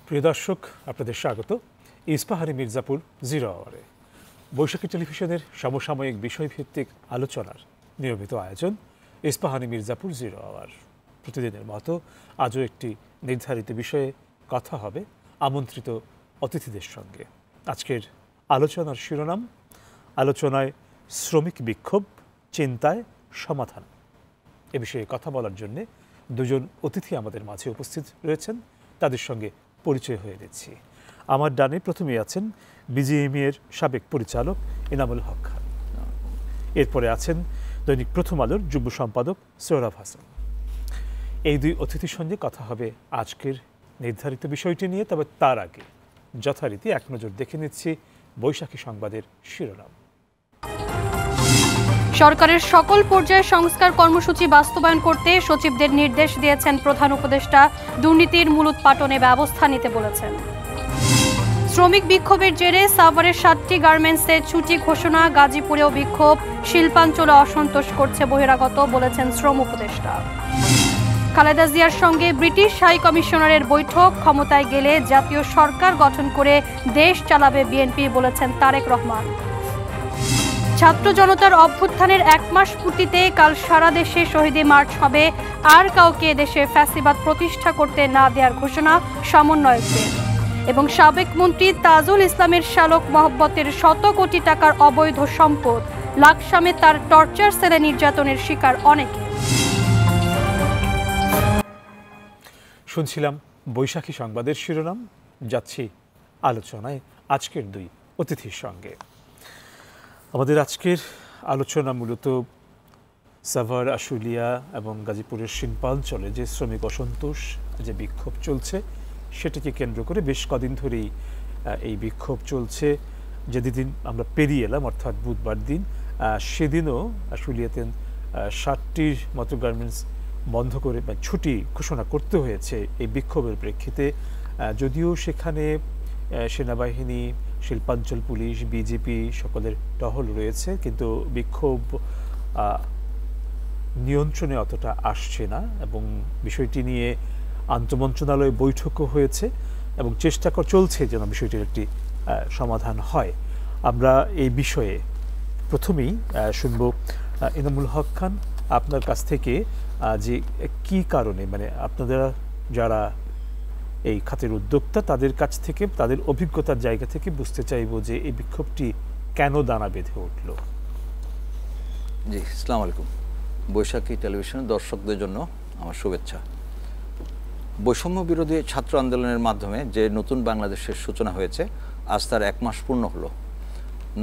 প্রিয় দর্শক, আপনাদের স্বাগত ইস্পাহানি মির্জাপুর জিরো আওয়ারে। বৈশাখী টেলিভিশনের সমসাময়িক বিষয়ভিত্তিক আলোচনার নিয়মিত আয়োজন ইস্পাহানি মির্জাপুর জিরো আওয়ার। প্রতিদিনের মতো আজও একটি নির্ধারিত বিষয়ে কথা হবে আমন্ত্রিত অতিথিদের সঙ্গে। আজকের আলোচনার শিরোনাম, আলোচনায় শ্রমিক বিক্ষোভ, চিন্তায় সমাধান। এ বিষয়ে কথা বলার জন্যে দুজন অতিথি আমাদের মাঝে উপস্থিত রয়েছেন, তাদের সঙ্গে পরিচয় হয়ে দিচ্ছি। আমার ডানে প্রথমেই আছেন বিজিএমই এর সাবেক পরিচালক এনামুল হক খান। এরপরে আছেন দৈনিক প্রথম আলোর যুগ্ম সম্পাদক সোহরাব হাসান। এই দুই অতিথির সঙ্গে কথা হবে আজকের নির্ধারিত বিষয়টি নিয়ে। তবে তার আগে যথারীতি এক নজর দেখে নিচ্ছি বৈশাখী সংবাদের শিরোনাম। সরকারের সকল পর্যায়ে সংস্কার কর্মসূচি বাস্তবায়ন করতে সচিবদের নির্দেশ দিয়েছেন প্রধান উপদেষ্টা। দুর্নীতির মূলোৎপাটনে ব্যবস্থা নিতে বলেছেন। শ্রমিক বিক্ষোভের জেরে সাভারের 7টি গার্মেন্টসে ছুটি ঘোষণা, গাজীপুরেও বিক্ষোভ, শিল্পাঞ্চলে অসন্তোষ করছে বহিরাগত, বলেছেন শ্রম উপদেষ্টা। খালেদা জিয়ার সঙ্গে ব্রিটিশ হাই কমিশনারের বৈঠক, ক্ষমতায় গেলে জাতীয় সরকার গঠন করে দেশ চালাবে বিএনপি, বলেছেন তারেক রহমান। ছাত্র জনতার অভ্যুত্থানের 1 মাস পূর্তিতে কাল সারা দেশে শহীদে মার্চ হবে। আর কাউকে দেশে ফ্যাসিবাদ প্রতিষ্ঠা করতে না দেওয়ার ঘোষণা সমন্বয়কদের। এবং সাবেক মন্ত্রী তাজুল ইসলামের শালক মহব্বতের শত কোটি টাকার অবৈধ সম্পদ, লাকসামে তার টর্চার সেলে নির্যাতনের শিকার অনেকে। শুনছিলাম বৈশাখী সংবাদের শিরোনাম। যাচ্ছি আলোচনায় আজকের দুই অতিথির সঙ্গে। আমাদের আজকের আলোচনা মূলত সাভার, আশুলিয়া এবং গাজীপুরের শিল্পাঞ্চলে যে শ্রমিক অসন্তোষ, যে বিক্ষোভ চলছে, সেটিকে কেন্দ্র করে বেশ কদিন ধরেই এই বিক্ষোভ চলছে। যেদিন আমরা পেরিয়ে এলাম, অর্থাৎ বুধবার দিন, সেদিনও আশুলিয়াতে 60টির মতো গার্মেন্টস বন্ধ করে ছুটি ঘোষণা করতে হয়েছে এই বিক্ষোভের প্রেক্ষিতে। যদিও সেখানে সেনাবাহিনী, শিল্পাঞ্চল পুলিশ, বিজেপি সকলের টহল রয়েছে, কিন্তু বিক্ষোভ নিয়ন্ত্রণে অতটা আসছে না। এবং বিষয়টি নিয়ে আন্তঃমন্ত্রণালয় বৈঠকও হয়েছে এবং চেষ্টা চলছে যেন বিষয়টির একটি সমাধান হয়। আমরা এই বিষয়ে প্রথমেই শুনব এনামুল হক খান, আপনার কাছ থেকে যে কি কারণে, আপনারা যারা এই খাতের উদ্যোক্তা, তাদের কাছ থেকে, তাদের অভিজ্ঞতার জায়গা থেকে বুঝতে চাইব যে এই বিক্ষোভটি কেন দানা বেঁধে উঠল। জি, আসসালামু আলাইকুম। বৈশাখী টেলিভিশনের দর্শকদের জন্য আমার শুভেচ্ছা। বৈষম্য বিরোধী ছাত্র আন্দোলনের মাধ্যমে যে নতুন বাংলাদেশের সূচনা হয়েছে, আজ তার 1 মাস পূর্ণ হলো।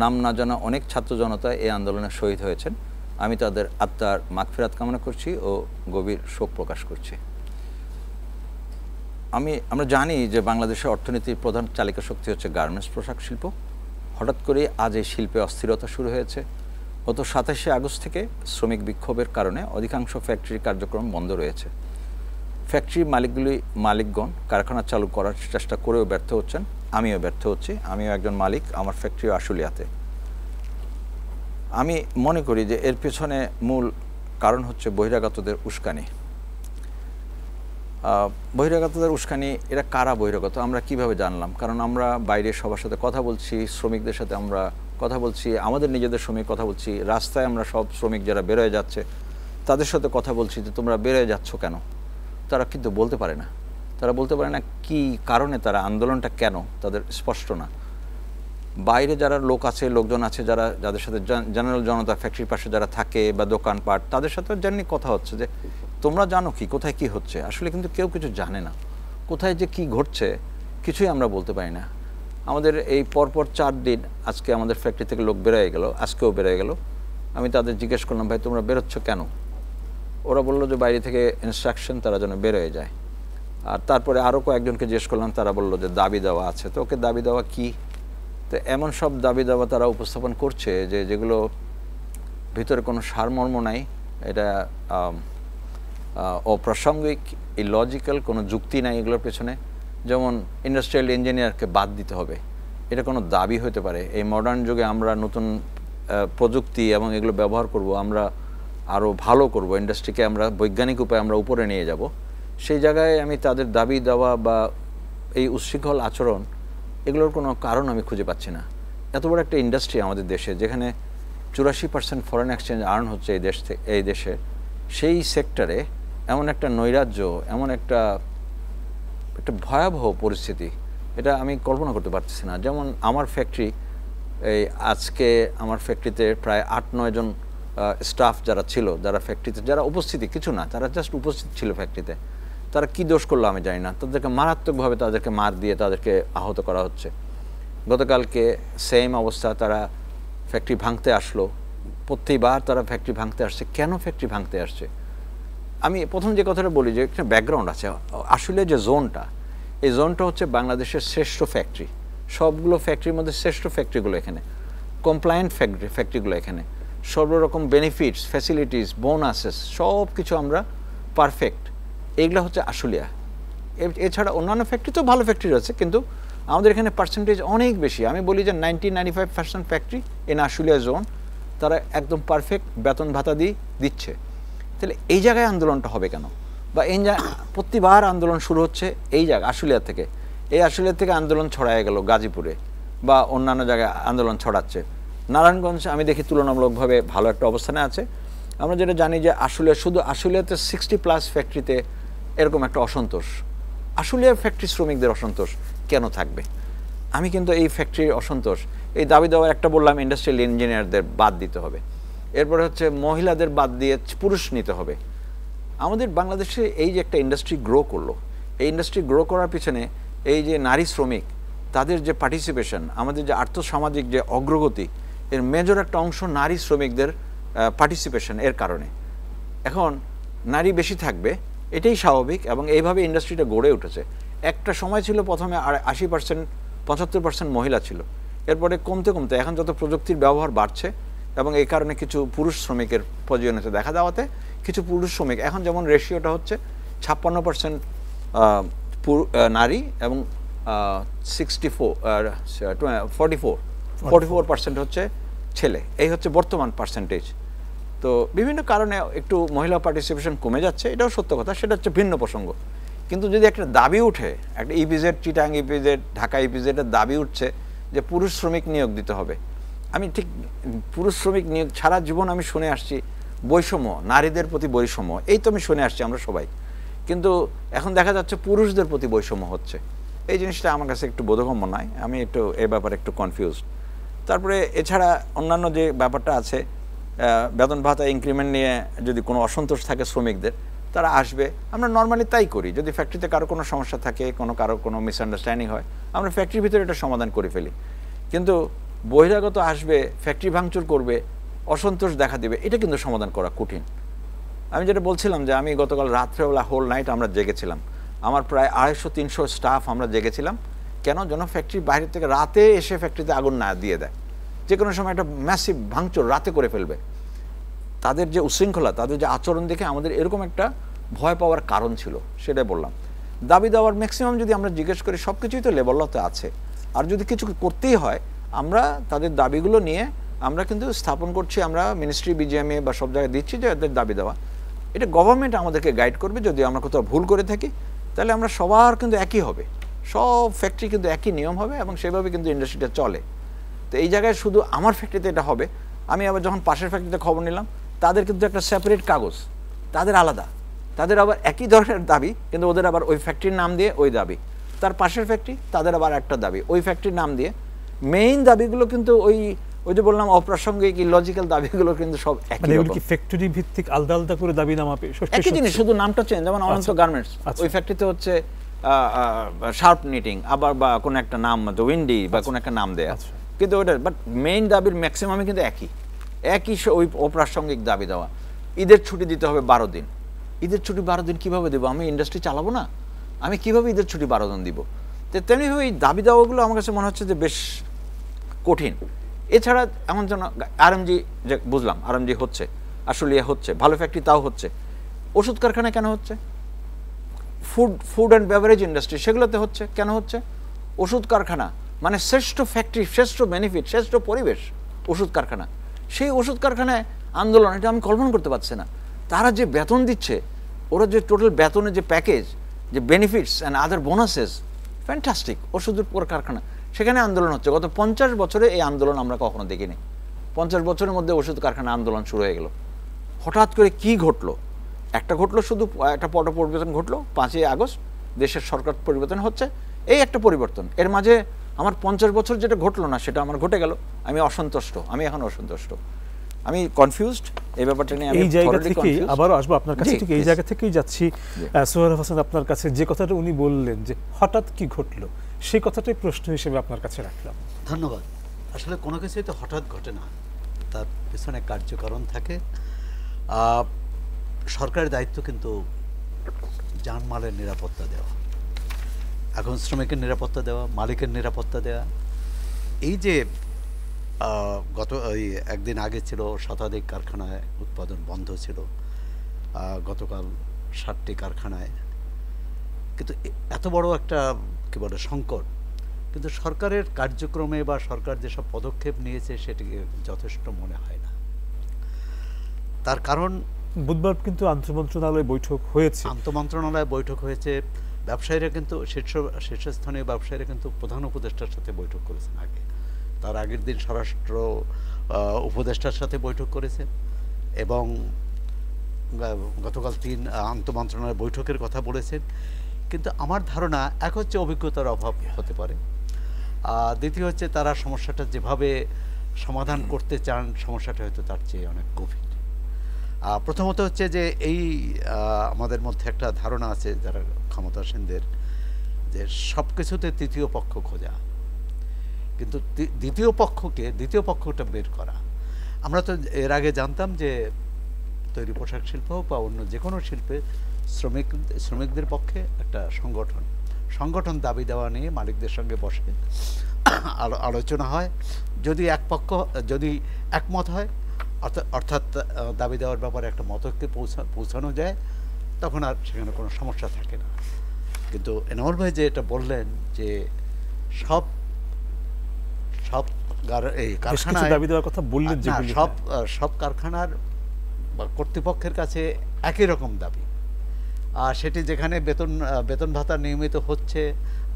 নাম না জানা অনেক ছাত্র জনতা এই আন্দোলনে শহীদ হয়েছেন। আমি তাদের আত্মার মাগফিরাত কামনা করছি ও গভীর শোক প্রকাশ করছি। আমরা জানি যে বাংলাদেশের অর্থনীতির প্রধান চালিকা শক্তি হচ্ছে গার্মেন্টস পোশাক শিল্প। হঠাৎ করে আজ এই শিল্পে অস্থিরতা শুরু হয়েছে। গত 27শে আগস্ট থেকে শ্রমিক বিক্ষোভের কারণে অধিকাংশ ফ্যাক্টরি কার্যক্রম বন্ধ রয়েছে। ফ্যাক্টরি মালিকগণ কারখানা চালু করার চেষ্টা করেও ব্যর্থ হচ্ছেন। আমিও ব্যর্থ হচ্ছি। আমিও একজন মালিক, আমার ফ্যাক্টরি আশুলিয়াতে। আমি মনে করি যে এর পেছনে মূল কারণ হচ্ছে বহিরাগতদের উস্কানি। বহিরাগতদের উস্কানি, এরা কারা বহিরাগত আমরা কিভাবে জানলাম? কারণ আমরা বাইরে সবার সাথে কথা বলছি, শ্রমিকদের সাথে আমরা কথা বলছি, আমাদের নিজেদের শ্রমিক কথা বলছি, রাস্তায় আমরা সব শ্রমিক যারা বেরোয় যাচ্ছে তাদের সাথে কথা বলছি যে তোমরা বেরোয় যাচ্ছ কেন। তারা কিন্তু বলতে পারে না। তারা বলতে পারে না কি কারণে তারা আন্দোলনটা কেন, তাদের স্পষ্ট না। বাইরে যারা লোকজন আছে যাদের সাথে জেনারেল জনতা, ফ্যাক্টরির পাশে যারা থাকে বা দোকানপাট, তাদের সাথে জানি কথা হচ্ছে যে তোমরা জানো কি, কোথায় কি হচ্ছে। আসলে কিন্তু কেউ কিছু জানে না, কোথায় যে কি ঘটছে কিছুই আমরা বলতে পারি না। আমাদের এই পরপর 4 দিন আজকে আমাদের ফ্যাক্টরি থেকে লোক বেরোয় গেল, আজকেও বেরোয় গেল। আমি তাদের জিজ্ঞেস করলাম, ভাই তোমরা বেরোচ্ছ কেন? ওরা বললো যে বাইরে থেকে ইনস্ট্রাকশন, তারা যেন বেরোয় যায়। আর তারপরে আরও কয়েকজনকে জিজ্ঞেস করলাম, তারা বললো যে দাবি দেওয়া আছে। তো ওকে দাবি দেওয়া কি? তো এমন সব দাবি দেওয়া তারা উপস্থাপন করছে যেগুলো ভিতরে কোনো সারমর্ম নাই। এটা অপ্রাসঙ্গিক, ইলজিক্যাল, কোনো যুক্তি নাই এগুলোর পেছনে। যেমন ইন্ডাস্ট্রিয়াল ইঞ্জিনিয়ারকে বাদ দিতে হবে, এটা কোনো দাবি হতে পারে? এই মডার্ন যুগে আমরা নতুন প্রযুক্তি এবং এগুলো ব্যবহার করব, আমরা আরও ভালো করব, ইন্ডাস্ট্রিকে আমরা বৈজ্ঞানিক উপায়ে আমরা উপরে নিয়ে যাব। সেই জায়গায় আমি তাদের দাবি দেওয়া বা এই উচ্ছৃঙ্খল আচরণ এগুলোর কোনো কারণ আমি খুঁজে পাচ্ছি না। এত বড় একটা ইন্ডাস্ট্রি আমাদের দেশে, যেখানে 84% ফরেন এক্সচেঞ্জ আর্ন হচ্ছে এই দেশে, সেই সেক্টরে এমন একটা নৈরাজ্য, এমন একটা ভয়াবহ পরিস্থিতি, এটা আমি কল্পনা করতে পারতেছি না। যেমন আমার ফ্যাক্টরি, এই আজকে আমার ফ্যাক্টরিতে প্রায় 8-9 জন স্টাফ যারা ছিল, যারা ফ্যাক্টরিতে, যারা উপস্থিতি কিছু না, তারা জাস্ট উপস্থিত ছিল ফ্যাক্টরিতে, তারা কি দোষ করলো আমি জানি না, তাদেরকে মারাত্মকভাবে তাদেরকে মার দিয়ে তাদেরকে আহত করা হচ্ছে। গতকালকে সেম অবস্থা, তারা ফ্যাক্টরি ভাঙতে আসলো, প্রতিবার তারা ফ্যাক্টরি ভাঙতে আসছে। কেন ফ্যাক্টরি ভাঙতে আসছে? আমি প্রথম যে কথাটা বলি যে একটা ব্যাকগ্রাউন্ড আছে। আসলে যে জোনটা, এই জোনটা হচ্ছে বাংলাদেশের শ্রেষ্ঠ ফ্যাক্টরি, সবগুলো ফ্যাক্টরির মধ্যে শ্রেষ্ঠ ফ্যাক্টরিগুলো এখানে, কমপ্লায়েন্ট ফ্যাক্টরিগুলো এখানে, সর্বরকম বেনিফিটস, ফ্যাসিলিটিস, বোনাসেস সব কিছু আমরা পারফেক্ট। এইগুলো হচ্ছে আশুলিয়া। এছাড়া অন্যান্য ফ্যাক্টরি তো ভালো ফ্যাক্টরি আছে, কিন্তু আমাদের এখানে পার্সেন্টেজ অনেক বেশি। আমি বলি যে 90-95% ফ্যাক্টরি ইন আশুলিয়া জোন, তারা একদম পারফেক্ট বেতন ভাতা দিচ্ছে। তাহলে এই জায়গায় আন্দোলনটা হবে কেন? বা এই প্রতিবার আন্দোলন শুরু হচ্ছে এই জায়গা আশুলিয়া থেকে। এই আশুলিয়া থেকে আন্দোলন ছড়ায় গেল গাজীপুরে বা অন্যান্য জায়গায় আন্দোলন ছড়াচ্ছে। নারায়ণগঞ্জ আমি দেখি তুলনামূলকভাবে ভালো একটা অবস্থানে আছে। আমরা যেটা জানি যে আশুলিয়া, শুধু আশুলিয়াতে 60+ ফ্যাক্টরিতে এরকম একটা অসন্তোষ। আশুলিয়া ফ্যাক্টরি শ্রমিকদের অসন্তোষ কেন থাকবে? আমি কিন্তু এই ফ্যাক্টরির অসন্তোষ, এই দাবি দেওয়ার একটা বললাম, ইন্ডাস্ট্রিয়াল ইঞ্জিনিয়ারদের বাদ দিতে হবে, এরপরে হচ্ছে মহিলাদের বাদ দিয়ে পুরুষ নিতে হবে। আমাদের বাংলাদেশে এই যে একটা ইন্ডাস্ট্রি গ্রো করলো, এই ইন্ডাস্ট্রি গ্রো করার পিছনে এই যে নারী শ্রমিক, তাদের যে পার্টিসিপেশন, আমাদের যে আর্থসামাজিক যে অগ্রগতি, এর মেজর একটা অংশ নারী শ্রমিকদের পার্টিসিপেশন। এর কারণে এখন নারী বেশি থাকবে, এটাই স্বাভাবিক, এবং এইভাবে ইন্ডাস্ট্রিটা গড়ে উঠেছে। একটা সময় ছিল প্রথমে 80%, 75% মহিলা ছিল, এরপরে কমতে কমতে এখন যত প্রযুক্তির ব্যবহার বাড়ছে এবং এই কারণে কিছু পুরুষ শ্রমিকের প্রয়োজনীয়তা দেখা দেওয়াতে কিছু পুরুষ শ্রমিক, এখন যেমন রেশিওটা হচ্ছে 56% নারী এবং 44% হচ্ছে ছেলে। এই হচ্ছে বর্তমান পার্সেন্টেজ। তো বিভিন্ন কারণে একটু মহিলা পার্টিসিপেশন কমে যাচ্ছে, এটাও সত্য কথা, সেটা হচ্ছে ভিন্ন প্রসঙ্গ। কিন্তু যদি একটা দাবি উঠে, একটা ইপিজেড, চিটাং ইপিজেড, ঢাকা ইপিজেডের দাবি উঠছে যে পুরুষ শ্রমিক নিয়োগ দিতে হবে। আমি ঠিক পুরুষ শ্রমিক নিয়োগ, সারা জীবন আমি শুনে আসছি বৈষম্য, নারীদের প্রতি বৈষম্য, এই তো আমি শুনে আসছি আমরা সবাই, কিন্তু এখন দেখা যাচ্ছে পুরুষদের প্রতি বৈষম্য হচ্ছে। এই জিনিসটা আমার কাছে একটু বোধগম্য নয়, আমি একটু এ ব্যাপারে একটু কনফিউজড। তারপরে এছাড়া অন্যান্য যে ব্যাপারটা আছে, বেতন ভাতা ইনক্রিমেন্ট নিয়ে যদি কোনো অসন্তোষ থাকে শ্রমিকদের, তারা আসবে, আমরা নর্মালি তাই করি। যদি ফ্যাক্টরিতে কারো কোনো সমস্যা থাকে, কারো কোনো মিসআন্ডারস্ট্যান্ডিং হয়, আমরা ফ্যাক্টরির ভিতরে এটা সমাধান করে ফেলি। কিন্তু বহিরাগত আসবে, ফ্যাক্টরি ভাঙচুর করবে, অসন্তোষ দেখা দেবে, এটা কিন্তু সমাধান করা কঠিন। আমি যেটা বলছিলাম যে আমি গতকাল রাত্রেবেলা হোল নাইট আমরা জেগেছিলাম, আমার প্রায় 250-300 স্টাফ আমরা জেগেছিলাম। কেন? যেন ফ্যাক্টরির বাইরে থেকে রাতে এসে ফ্যাক্টরিতে আগুন না দিয়ে দেয়, যে কোনো সময় একটা ম্যাসিভ ভাঙচুর রাতে করে ফেলবে। তাদের যে উশৃঙ্খলা, তাদের যে আচরণ দেখে আমাদের এরকম একটা ভয় পাওয়ার কারণ ছিল, সেটাই বললাম। দাবি দেওয়ার ম্যাক্সিমাম যদি আমরা জিজ্ঞেস করি, সব কিছুই তো লেভেলতে আছে। আর যদি কিছু করতেই হয়, আমরা তাদের দাবিগুলো নিয়ে আমরা কিন্তু স্থাপন করছি, আমরা মিনিস্ট্রি, বিজিএমএ বা সব জায়গায় দিচ্ছি যে এদের দাবি দেওয়া। এটা গভর্নমেন্ট আমাদেরকে গাইড করবে। যদি আমরা কোথাও ভুল করে থাকি, তাহলে আমরা সবার কিন্তু একই হবে, সব ফ্যাক্টরি কিন্তু একই নিয়ম হবে এবং সেভাবে কিন্তু ইন্ডাস্ট্রিটা চলে। তো এই জায়গায় শুধু আমার ফ্যাক্টরিতে এটা হবে। আমি আবার যখন পাশের ফ্যাক্টরিতে খবর নিলাম, তাদের কিন্তু একটা সেপারেট কাগজ, তাদের আলাদা, তাদের আবার একই ধরনের দাবি, কিন্তু ওদের আবার ওই ফ্যাক্টরির নাম দিয়ে ওই দাবি। তার পাশের ফ্যাক্টরি, তাদের আবার একটা দাবি, ওই ফ্যাক্টরির নাম দিয়ে। মেইন দাবিগুলো কিন্তু ওই যে বললাম অপ্রাসঙ্গিক ইলজিক্যাল দাবিগুলো কিন্তু সব একই রকম। ফ্যাক্টরি ভিত্তিক আলাদা আলাদা করে দাবি নামা একই জিনিস, শুধু নামটা চেঞ্জ। যেমন অনন্ত গার্মেন্টস, ওই ফ্যাক্টরিতে হচ্ছে শার্প নিটিং, আবার বা কোনো একটা নাম উইন্ডি বা কোনো একটা নাম দেয়া, কিন্তু ওইটা বাট মেইন দাবির ম্যাক্সিমামই কিন্তু একই ওই অপ্রাসঙ্গিক দাবি দেওয়া। ঈদের ছুটি দিতে হবে 12 দিন। ঈদের ছুটি 12 দিন কীভাবে দেবো? আমি ইন্ডাস্ট্রি চালাবো না, আমি কীভাবে ঈদের ছুটি 12 দিন দিব? তো তেমনিভাবে এই দাবি দেওয়াগুলো আমার কাছে মনে হচ্ছে যে বেশ কঠিন। এছাড়া এমন যেন আরএমজি, যে বুঝলাম আরএমজি হচ্ছে, আসলে হচ্ছে ভালো ফ্যাক্টরি, তাও হচ্ছে। ওষুধ কারখানা কেন হচ্ছে? ফুড অ্যান্ড বেভারেজ ইন্ডাস্ট্রি, সেগুলোতে হচ্ছে। কেন হচ্ছে? ওষুধ কারখানা মানে শ্রেষ্ঠ ফ্যাক্টরি, শ্রেষ্ঠ বেনিফিট, শ্রেষ্ঠ পরিবেশ ওষুধ কারখানা। সেই ওষুধ কারখানায় আন্দোলন, এটা আমি কল্পনা করতে পারছি না। তারা যে বেতন দিচ্ছে, ওরা যে টোটাল বেতনের যে প্যাকেজ, যে benefits and other bonuses, fantastic, ওষুধের পুরো কারখানা, সেখানে আন্দোলন হচ্ছে। গত 50 বছরে এই আন্দোলন আমরা কখনো দেখিনি। 50 বছরের মধ্যে ওষুধ কারখানা আন্দোলন শুরু হয়ে গেল। হঠাৎ করে কি ঘটলো? একটা ঘটলো, শুধু একটা পট পরিবর্তন ঘটলো 5ই আগস্ট, দেশের সরকার পরিবর্তন হচ্ছে, এই একটা পরিবর্তন। এর মাঝে আমার 50 বছর যেটা ঘটলো না সেটা আমার ঘটে গেল। আমি অসন্তুষ্ট, আমি এখন অসন্তুষ্ট, আমি কনফিউজড এই ব্যাপারটা নিয়ে। এই জায়গা থেকে আবারও আসবো আপনার কাছে, ঠিক এই জায়গা থেকেই যাচ্ছি। সোহরাব হোসেন, আপনার কাছে যে কথাটা উনি বললেন যে হঠাৎ কি ঘটলো, সেই কথাটাই প্রশ্ন হিসেবে আপনার কাছে রাখলাম। ধন্যবাদ। আসলে কোনো কিছুই তো হঠাৎ ঘটে না, তার পেছনে কার্যকারণ থাকে। সরকারের দায়িত্ব কিন্তু জানমালের নিরাপত্তা দেওয়া, এখন শ্রমিকের নিরাপত্তা দেওয়া, মালিকের নিরাপত্তা দেওয়া। এই যে গত ওই একদিন আগে ছিল শতাধিক কারখানায় উৎপাদন বন্ধ ছিল, গতকাল 60টি কারখানায়, কিন্তু এত বড় একটা কী বলে সংকট, কিন্তু সরকারের কার্যক্রমে বা সরকার যেসব পদক্ষেপ নিয়েছে সেটিকে যথেষ্ট মনে হয় না। তার কারণ বুধবার কিন্তু আন্তঃমন্ত্রণালয় বৈঠক হয়েছে, আন্তঃমন্ত্রণালয় বৈঠক হয়েছে। ব্যবসায়ীরা কিন্তু শীর্ষস্থানীয় ব্যবসায়ীরা কিন্তু প্রধান উপদেষ্টার সাথে বৈঠক করেছেন আগে, তার আগের দিন স্বরাষ্ট্র উপদেষ্টার সাথে বৈঠক করেছে, এবং গতকাল 3 আন্তঃমন্ত্রণালয় বৈঠকের কথা বলেছেন। কিন্তু আমার ধারণা, এক হচ্ছে অভিজ্ঞতার অভাব হতে পারে, দ্বিতীয় হচ্ছে তারা সমস্যাটা যেভাবে সমাধান করতে চান সমস্যাটা হয়তো তার চেয়ে অনেক গভীর। প্রথমত হচ্ছে যে এই আমাদের মধ্যে একটা ধারণা আছে যারা ক্ষমতাসীনদের, যে সব কিছুতে তৃতীয় পক্ষ খোঁজা, কিন্তু দ্বিতীয় পক্ষটা বের করা। আমরা তো এর আগে জানতাম যে তৈরি পোশাক শিল্প হোক বা অন্য যে কোনো শিল্পে শ্রমিকদের পক্ষে একটা সংগঠন দাবি দেওয়া নিয়ে মালিকদের সঙ্গে বসে আলোচনা হয়। যদি যদি একমত হয়, অর্থাৎ দাবি দেওয়ার ব্যাপারে একটা মতকে পৌঁছানো যায়, তখন আর সেখানে কোনো সমস্যা থাকে না। কিন্তু এনামুল ভাই যে এটা বললেন যে সব এই কারখানায় দাবি দেওয়ার কথা বললেন, যে সব কারখানার বা কর্তৃপক্ষের কাছে একই রকম দাবি, আর সেটি যেখানে বেতন ভাতা নিয়মিত হচ্ছে,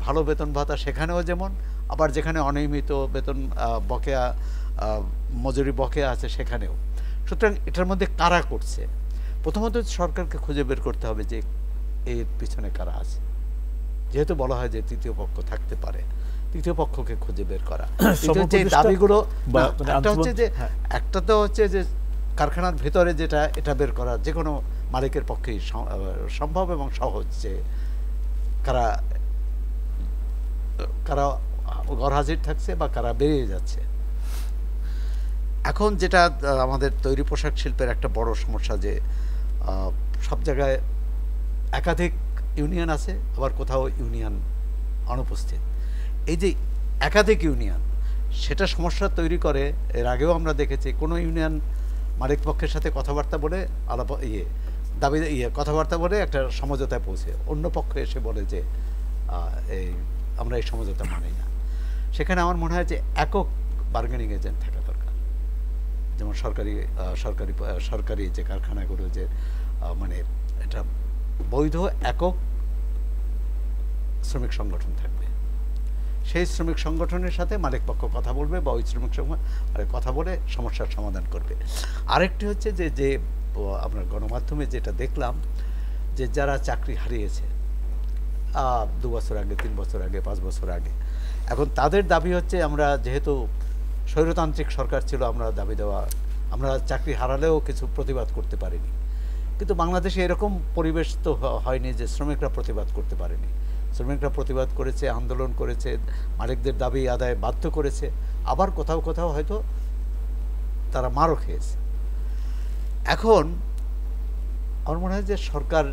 ভালো বেতন ভাতা সেখানেও যেমন, আবার যেখানে অনিয়মিত বেতন বকেয়া মজুরি বকেয়া আছে সেখানেও। সুতরাং এটার মধ্যে কারা করছে, প্রথমত সরকারকে খুঁজে বের করতে হবে যে এর পিছনে কারা আছে। যেহেতু বলা হয় যে তৃতীয় পক্ষ থাকতে পারে, তৃতীয় পক্ষকে খুঁজে বের করা। দাবিগুলো একটা তো হচ্ছে যে কারখানার ভেতরে যেটা, এটা বের করা যে কোনো মালিকের পক্ষেই সম্ভব এবং সহজ, যে কারা গরহাজির থাকছে বা কারা বেরিয়ে যাচ্ছে। এখন যেটা আমাদের তৈরি পোশাক শিল্পের একটা বড় সমস্যা, যে সব জায়গায় একাধিক ইউনিয়ন আছে, আবার কোথাও ইউনিয়ন অনুপস্থিত। এই যে একাধিক ইউনিয়ন, সেটা সমস্যা তৈরি করে। এর আগেও আমরা দেখেছি কোনো ইউনিয়ন মালিক পক্ষের সাথে কথাবার্তা বলে কথাবার্তা বলে একটা সমঝোতায় পৌঁছে, অন্য পক্ষ এসে বলে যে আমরা এই সমঝোতা মানি না। সেখানে আমার মনে হয় যে একক বার্গেনিং এজেন্ট থাকা দরকার, যেমন সরকারি যে কারখানাগুলো, যে মানে এটা বৈধ একক শ্রমিক সংগঠন থাকবে, সেই শ্রমিক সংগঠনের সাথে মালিক পক্ষ কথা বলবে বা ওই শ্রমিক কথা বলে সমস্যার সমাধান করবে। আরেকটি হচ্ছে যে আপনার গণমাধ্যমে যেটা দেখলাম, যে যারা চাকরি হারিয়েছে 2 বছর আগে, 3 বছর আগে, 5 বছর আগে, এখন তাদের দাবি হচ্ছে, আমরা যেহেতু স্বৈরতান্ত্রিক সরকার ছিল, আমরা চাকরি হারালেও কিছু প্রতিবাদ করতে পারিনি। কিন্তু বাংলাদেশে এরকম পরিবেশ তো হয়নি যে শ্রমিকরা প্রতিবাদ করতে পারেনি। শ্রমিকরা প্রতিবাদ করেছে, আন্দোলন করেছে, মালিকদের দাবি আদায় বাধ্য করেছে, আবার কোথাও কোথাও হয়তো তারা মারও খেয়েছে। এখন আমার মনে হয় যে সরকার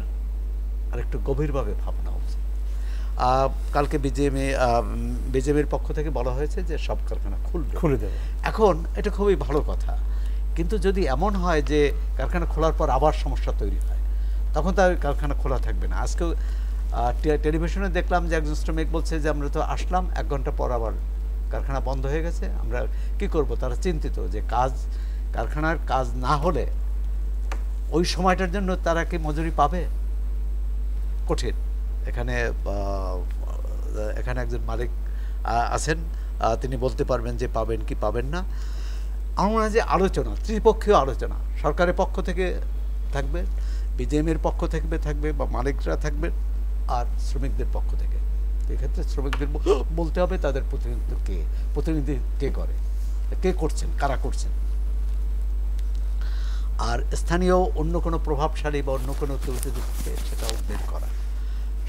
আরেকটু গভীরভাবে ভাবনা উচিত। কালকে বিজেপির পক্ষ থেকে বলা হয়েছে যে সব কারখানা খুলে দেবে। এখন এটা খুবই ভালো কথা, কিন্তু যদি এমন হয় যে কারখানা খোলার পর আবার সমস্যা তৈরি হয়, তখন তার কারখানা খোলা থাকবে না। আজকেও টেলিভিশনে দেখলাম যে একজন শ্রমিক বলছে যে আমরা তো আসলাম, 1 ঘন্টা পর আবার কারখানা বন্ধ হয়ে গেছে, আমরা কি করব। তারা চিন্তিত যে কারখানার কাজ না হলে ওই সময়টার জন্য তারা কি মজুরি পাবে, কঠিন। এখানে এখানে একজন মালিক আছেন, তিনি বলতে পারবেন যে পাবেন কি পাবেন না। আমার মনে হয় যে আলোচনা, ত্রিপক্ষীয় আলোচনা, সরকারের পক্ষ থেকে থাকবে, বিজেএমের পক্ষ থেকে থাকবে, বা মালিকরা থাকবে, আর শ্রমিকদের পক্ষ থেকে। এক্ষেত্রে শ্রমিকদের বলতে হবে তাদের প্রতিনিধি কে করে, কে করছেন, কারা করছেন। আর স্থানীয় অন্য কোনো প্রভাবশালী বা অন্য কোনো কেউ যদি থাকে সেটা উদ্বেগ করা।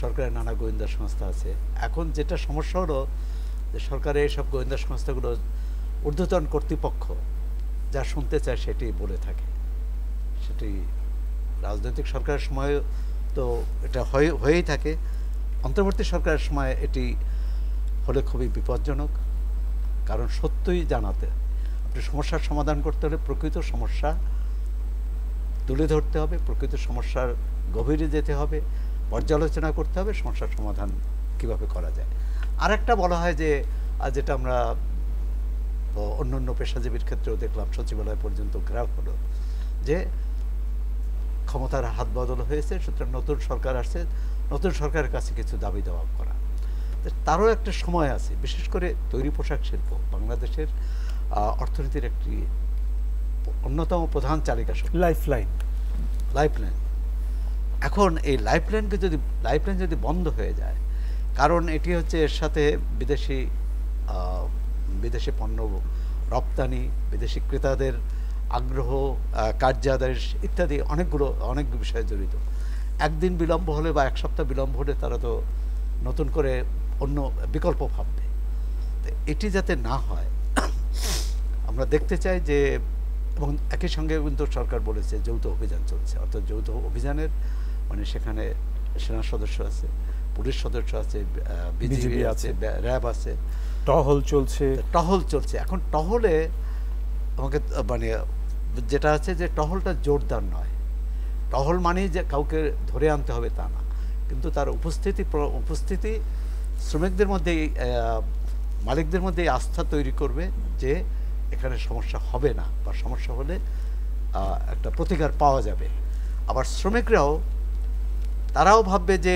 সরকারের নানা গোয়েন্দা সংস্থা আছে। এখন যেটা সমস্যা হলো যে সরকারের এইসব গোয়েন্দা সংস্থাগুলো ঊর্ধ্বতন কর্তৃপক্ষ যা শুনতে চায় সেটি বলে থাকে। সেটি রাজনৈতিক সরকারের সময় তো এটা হয়েই থাকে, অন্তর্বর্তী সরকারের সময় এটি হলে খুবই বিপজ্জনক। কারণ সত্যই জানাতে, আপনি সমস্যার সমাধান করতে হলে প্রকৃত সমস্যা তুলে ধরতে হবে, প্রকৃত সমস্যার গভীরে যেতে হবে, পর্যালোচনা করতে হবে সমস্যার সমাধান কিভাবে করা যায়। আরেকটা বলা হয় যে, যেটা আমরা অন্য অন্য পেশাজীবীর ক্ষেত্রেও দেখলাম, সচিবালয় পর্যন্ত ঘেরাও হলো, যে ক্ষমতার হাত বদল হয়েছে, সুতরাং নতুন সরকার আসছে, নতুন সরকারের কাছে কিছু দাবি দেওয়া করা। তারও একটা সময় আছে, বিশেষ করে তৈরি পোশাক শিল্প বাংলাদেশের অর্থনীতির একটি অন্যতম প্রধান চালিকা শক্তি, লাইফলাইন। এখন এই লাইফলাইন যদি বন্ধ হয়ে যায়, কারণ এটি হচ্ছে এর সাথে বিদেশি পণ্য রপ্তানি, বিদেশি ক্রেতাদের আগ্রহ, কার্যাদেশ ইত্যাদি অনেক বিষয় জড়িত। একদিন বিলম্ব হলে বা এক সপ্তাহ বিলম্ব হলে তারা তো নতুন করে অন্য বিকল্প ভাববে। এটি যাতে না হয় আমরা দেখতে চাই যে, এবং একই সঙ্গে কিন্তু সরকার বলেছে যৌথ অভিযান চলছে, অর্থাৎ যৌথ অভিযানের মানে সেখানে সেনা সদস্য আছে, পুলিশ সদস্য আছে, বিজিবি আছে, র্যাব আছে, টহল চলছে। এখন টহলে আমাকে মানে যেটা আছে যে টহলটা জোরদার নয়। টহল মানেই যে কাউকে ধরে আনতে হবে তা না, কিন্তু তার উপস্থিতি শ্রমিকদের মধ্যে, মালিকদের মধ্যে আস্থা তৈরি করবে যে এখানে সমস্যা হবে না, বা সমস্যা হলে একটা প্রতিকার পাওয়া যাবে। আবার শ্রমিকরাও তারাও ভাববে যে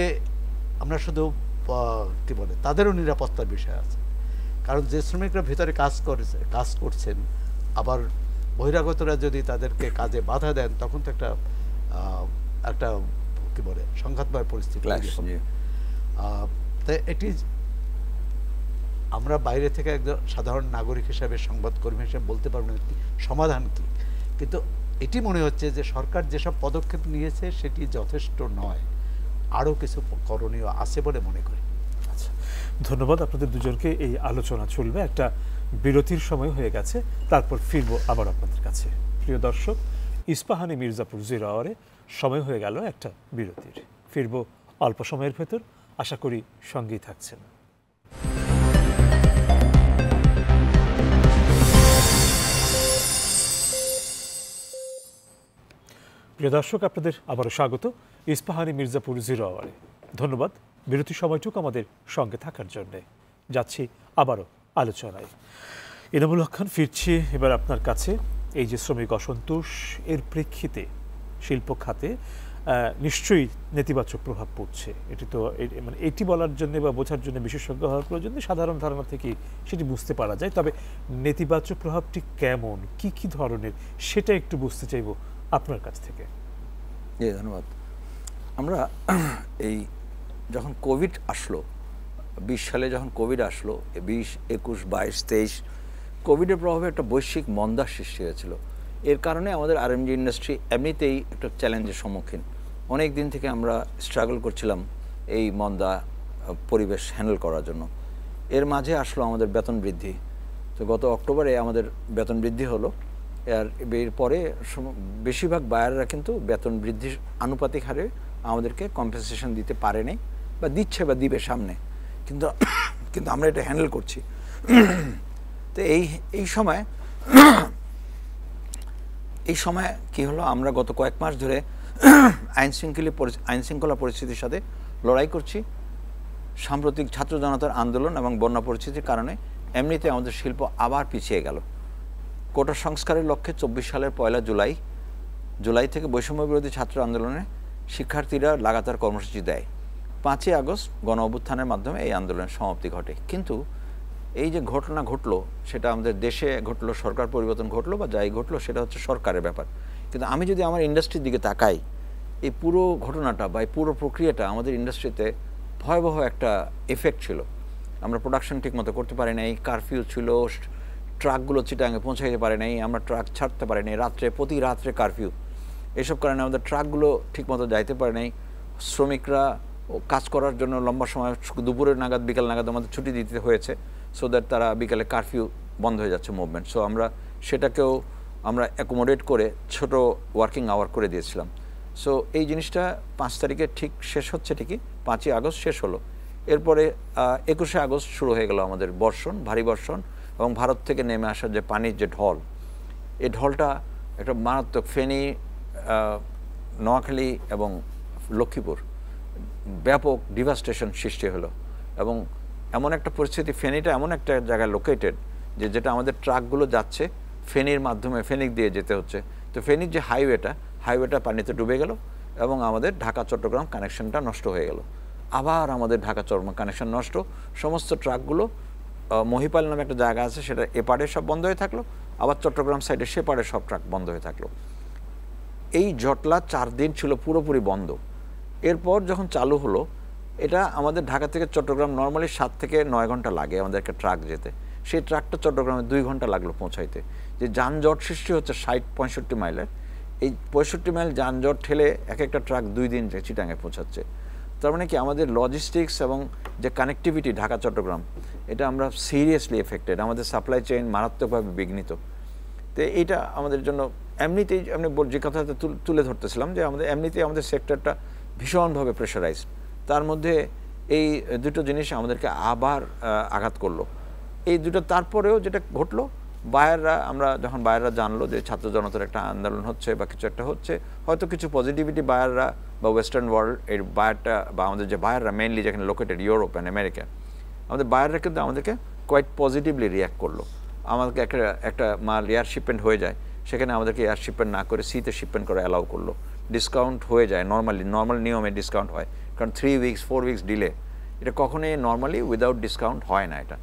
আমরা শুধু কি বলে, তাদেরও নিরাপত্তার বিষয় আছে। কারণ যে শ্রমিকরা ভিতরে কাজ করছেন, আবার বহিরাগতরা যদি তাদেরকে কাজে বাধা দেন, তখন তো একটা কি বলে সংঘাতময় পরিস্থিতি। তাই এটি আমরা বাইরে থেকে একজন সাধারণ নাগরিক হিসাবে, সংবাদকর্মী হিসেবে বলতে পারবো না সমাধান কি, কিন্তু এটি মনে হচ্ছে যে সরকার যেসব পদক্ষেপ নিয়েছে সেটি যথেষ্ট নয়, আরও কিছু করণীয় আছে বলে মনে করি। আচ্ছা, ধন্যবাদ আপনাদের দুজনকে। এই আলোচনা চলবে, একটা বিরতির সময় হয়ে গেছে, তারপর ফিরবো আবার আপনাদের কাছে। প্রিয় দর্শক, ইস্পাহানি মির্জাপুর 0 আওয়ারে সময় হয়ে গেল একটা বিরতির। ফিরবো অল্প সময়ের ভেতর, আশা করি সঙ্গেই থাকছেন। প্রিয় দর্শক, আপনাদের আবারও স্বাগত ইস্পাহানি মির্জাপুর 0 আওয়ারে। ধন্যবাদ বিরতির সময়টুকু আমাদের সঙ্গে থাকার জন্যে। যাচ্ছি আবারও আলোচনায়। ইনামুল হক খান, ফিরছি এবার আপনার কাছে। এই যে শ্রমিক অসন্তোষ, এর প্রেক্ষিতে শিল্প খাতে নিশ্চয়ই নেতিবাচক প্রভাব পড়ছে। এটি তো মানে এটি বলার জন্য বা বোঝার জন্য বিশেষজ্ঞ হওয়ার প্রয়োজন নেই, সাধারণ ধারণা থেকে সেটি বুঝতে পারা যায়। তবে নেতিবাচক প্রভাবটি কেমন, কি ধরনের, সেটা একটু বুঝতে চাইব আপনার কাছ থেকে। ধন্যবাদ। আমরা এই যখন কোভিড আসলো, 20 সালে যখন কোভিড আসলো, 20, 21, 22, 23, কোভিডের প্রভাবে একটা বৈশ্বিক মন্দার সৃষ্টি হয়েছিল। এর কারণে আমাদের আরএমজি ইন্ডাস্ট্রি এমনিতেই একটা চ্যালেঞ্জের সম্মুখীন। অনেক দিন থেকে আমরা স্ট্রাগল করছিলাম এই মন্দা পরিবেশ হ্যান্ডেল করার জন্য। এর মাঝে আসলো আমাদের বেতন বৃদ্ধি। তো গত অক্টোবরে আমাদের বেতন বৃদ্ধি হলো। আর এর পরে বেশিরভাগ বায়াররা কিন্তু বেতন বৃদ্ধির আনুপাতিক হারে আমাদেরকে কম্পেনসেশন দিতে পারেনি, বা দিচ্ছে বা দিবে সামনে, কিন্তু আমরা এটা হ্যান্ডেল করছি। তো এই সময় কি হলো, আমরা গত কয়েক মাস ধরে আইনশৃঙ্খলা পরিস্থিতির সাথে লড়াই করছি। সাম্প্রতিক ছাত্র জনতার আন্দোলন এবং বন্যা পরিস্থিতির কারণে এমনিতে আমাদের শিল্প আবার পিছিয়ে গেল। কোটা সংস্কারের লক্ষ্যে 24 সালের 1 জুলাই থেকে বৈষম্য বিরোধী ছাত্র আন্দোলনে শিক্ষার্থীরা লাগাতার কর্মসূচি দেয়। 5ই আগস্ট গণ অভ্যুত্থানের মাধ্যমে এই আন্দোলনের সমাপ্তি ঘটে। কিন্তু এই যে ঘটনা ঘটলো সেটা আমাদের দেশে ঘটলো, সরকার পরিবর্তন ঘটলো বা যাই ঘটলো সেটা হচ্ছে সরকারের ব্যাপার। কিন্তু আমি যদি আমার ইন্ডাস্ট্রির দিকে তাকাই, এই পুরো ঘটনাটা বা এই পুরো প্রক্রিয়াটা আমাদের ইন্ডাস্ট্রিতে ভয়াবহ একটা এফেক্ট ছিল। আমরা প্রোডাকশন ঠিকমতো করতে পারি নাই, কারফিউ ছিল, ট্রাকগুলো চিটাঙে পৌঁছাইতে পারে নাই, আমরা ট্রাক ছাড়তে পারি নাই, প্রতি রাত্রে কারফিউ। এসব কারণে আমাদের ট্রাকগুলো ঠিকমতো যাইতে পারে নাই। শ্রমিকরা কাজ করার জন্য লম্বা সময় দুপুরের নাগাদ বিকাল নাগাদ আমাদের ছুটি দিতে হয়েছে, সো দ্যাট তারা বিকালে কারফিউ বন্ধ হয়ে যাচ্ছে মুভমেন্ট। সো আমরা সেটাকেও আমরা অ্যাকোমোডেট করে ছোট ওয়ার্কিং আওয়ার করে দিয়েছিলাম। সো এই জিনিসটা 5 তারিখে ঠিক শেষ হচ্ছে, ঠিকই 5ই আগস্ট শেষ হলো। এরপরে 21শে আগস্ট শুরু হয়ে গেল আমাদের বর্ষণ, ভারী বর্ষণ এবং ভারত থেকে নেমে আসা যে পানির যে ঢল, এই ঢলটা একটা মারাত্মক। ফেনী, নোয়াখালী এবং লক্ষ্মীপুর ব্যাপক ডিভাস্টেশন সৃষ্টি হলো এবং এমন একটা পরিস্থিতি, ফেনীটা এমন একটা জায়গায় লোকেটেড যেটা আমাদের ট্রাকগুলো যাচ্ছে ফেনীর মাধ্যমে, ফেনী দিয়ে যেতে হচ্ছে। তো ফেনীর যে হাইওয়েটা পানিতে ডুবে গেল এবং আমাদের ঢাকা চট্টগ্রাম কানেকশনটা নষ্ট হয়ে গেল। আবার আমাদের ঢাকা চট্টগ্রাম কানেকশন নষ্ট, সমস্ত ট্রাকগুলো মহিপাল নামে একটা জায়গা আছে, সেটা এপারে সব বন্ধ হয়ে থাকলো, আবার চট্টগ্রাম সাইডে সেপারে সব ট্রাক বন্ধ হয়ে থাকলো। এই জটলা 4 দিন ছিল পুরোপুরি বন্ধ। এরপর যখন চালু হলো, এটা আমাদের ঢাকা থেকে চট্টগ্রাম নর্মালি 7 থেকে 9 ঘন্টা লাগে আমাদেরকে ট্রাক যেতে, সেই ট্রাকটা চট্টগ্রামে 2 ঘন্টা লাগলো পৌঁছাইতে। যে যানজট সৃষ্টি হচ্ছে 60-65 মাইলের, এই 65 মাইল যানজট ঠেলে এক একটা ট্রাক 2 দিন চিটাঙে পৌঁছাচ্ছে। তার মানে কি আমাদের লজিস্টিক্স এবং যে কানেক্টিভিটি ঢাকা চট্টগ্রাম, এটা আমরা সিরিয়াসলি এফেক্টেড, আমাদের সাপ্লাই চেইন মারাত্মকভাবে বিঘ্নিত। তো এইটা আমাদের জন্য এমনিতেই আমি যে কথাটা তুলে ধরতেছিলাম যে এমনিতেই আমাদের সেক্টরটা ভীষণভাবে প্রেশারাইজড। তার মধ্যে এই দুটো জিনিস আমাদেরকে আবার আঘাত করলো। এই দুটো তারপরেও যেটা ঘটলো, যখন বায়াররা জানলো যে ছাত্র জনতার একটা আন্দোলন হচ্ছে বা কিছু একটা হচ্ছে, হয়তো কিছু পজিটিভিটি বায়াররা বা ওয়েস্টার্ন ওয়ার্ল্ড, এই বায়ারটা বা আমাদের যে বায়াররা মেইনলি যেখানে লোকেটেড ইউরোপ অ্যান্ড আমেরিকা, আমাদের বায়াররা কিন্তু আমাদেরকে কোয়াইট পজিটিভলি রিয়াক্ট করলো। আমাদেরকে একটা মাল এয়ার শিপমেন্ট হয়ে যায়, সেখানে আমাদেরকে এয়ার শিপমেন্ট না করে সিতে শিপমেন্ট করে অ্যালাউ করলো। ডিসকাউন্ট হয়ে যায়, নর্মাল নিয়মে ডিসকাউন্ট হয়, কারণ 3 উইকস 4 উইকস ডিলে, এটা কখনোই নর্মালি উইদাউট ডিসকাউন্ট হয় না। এটা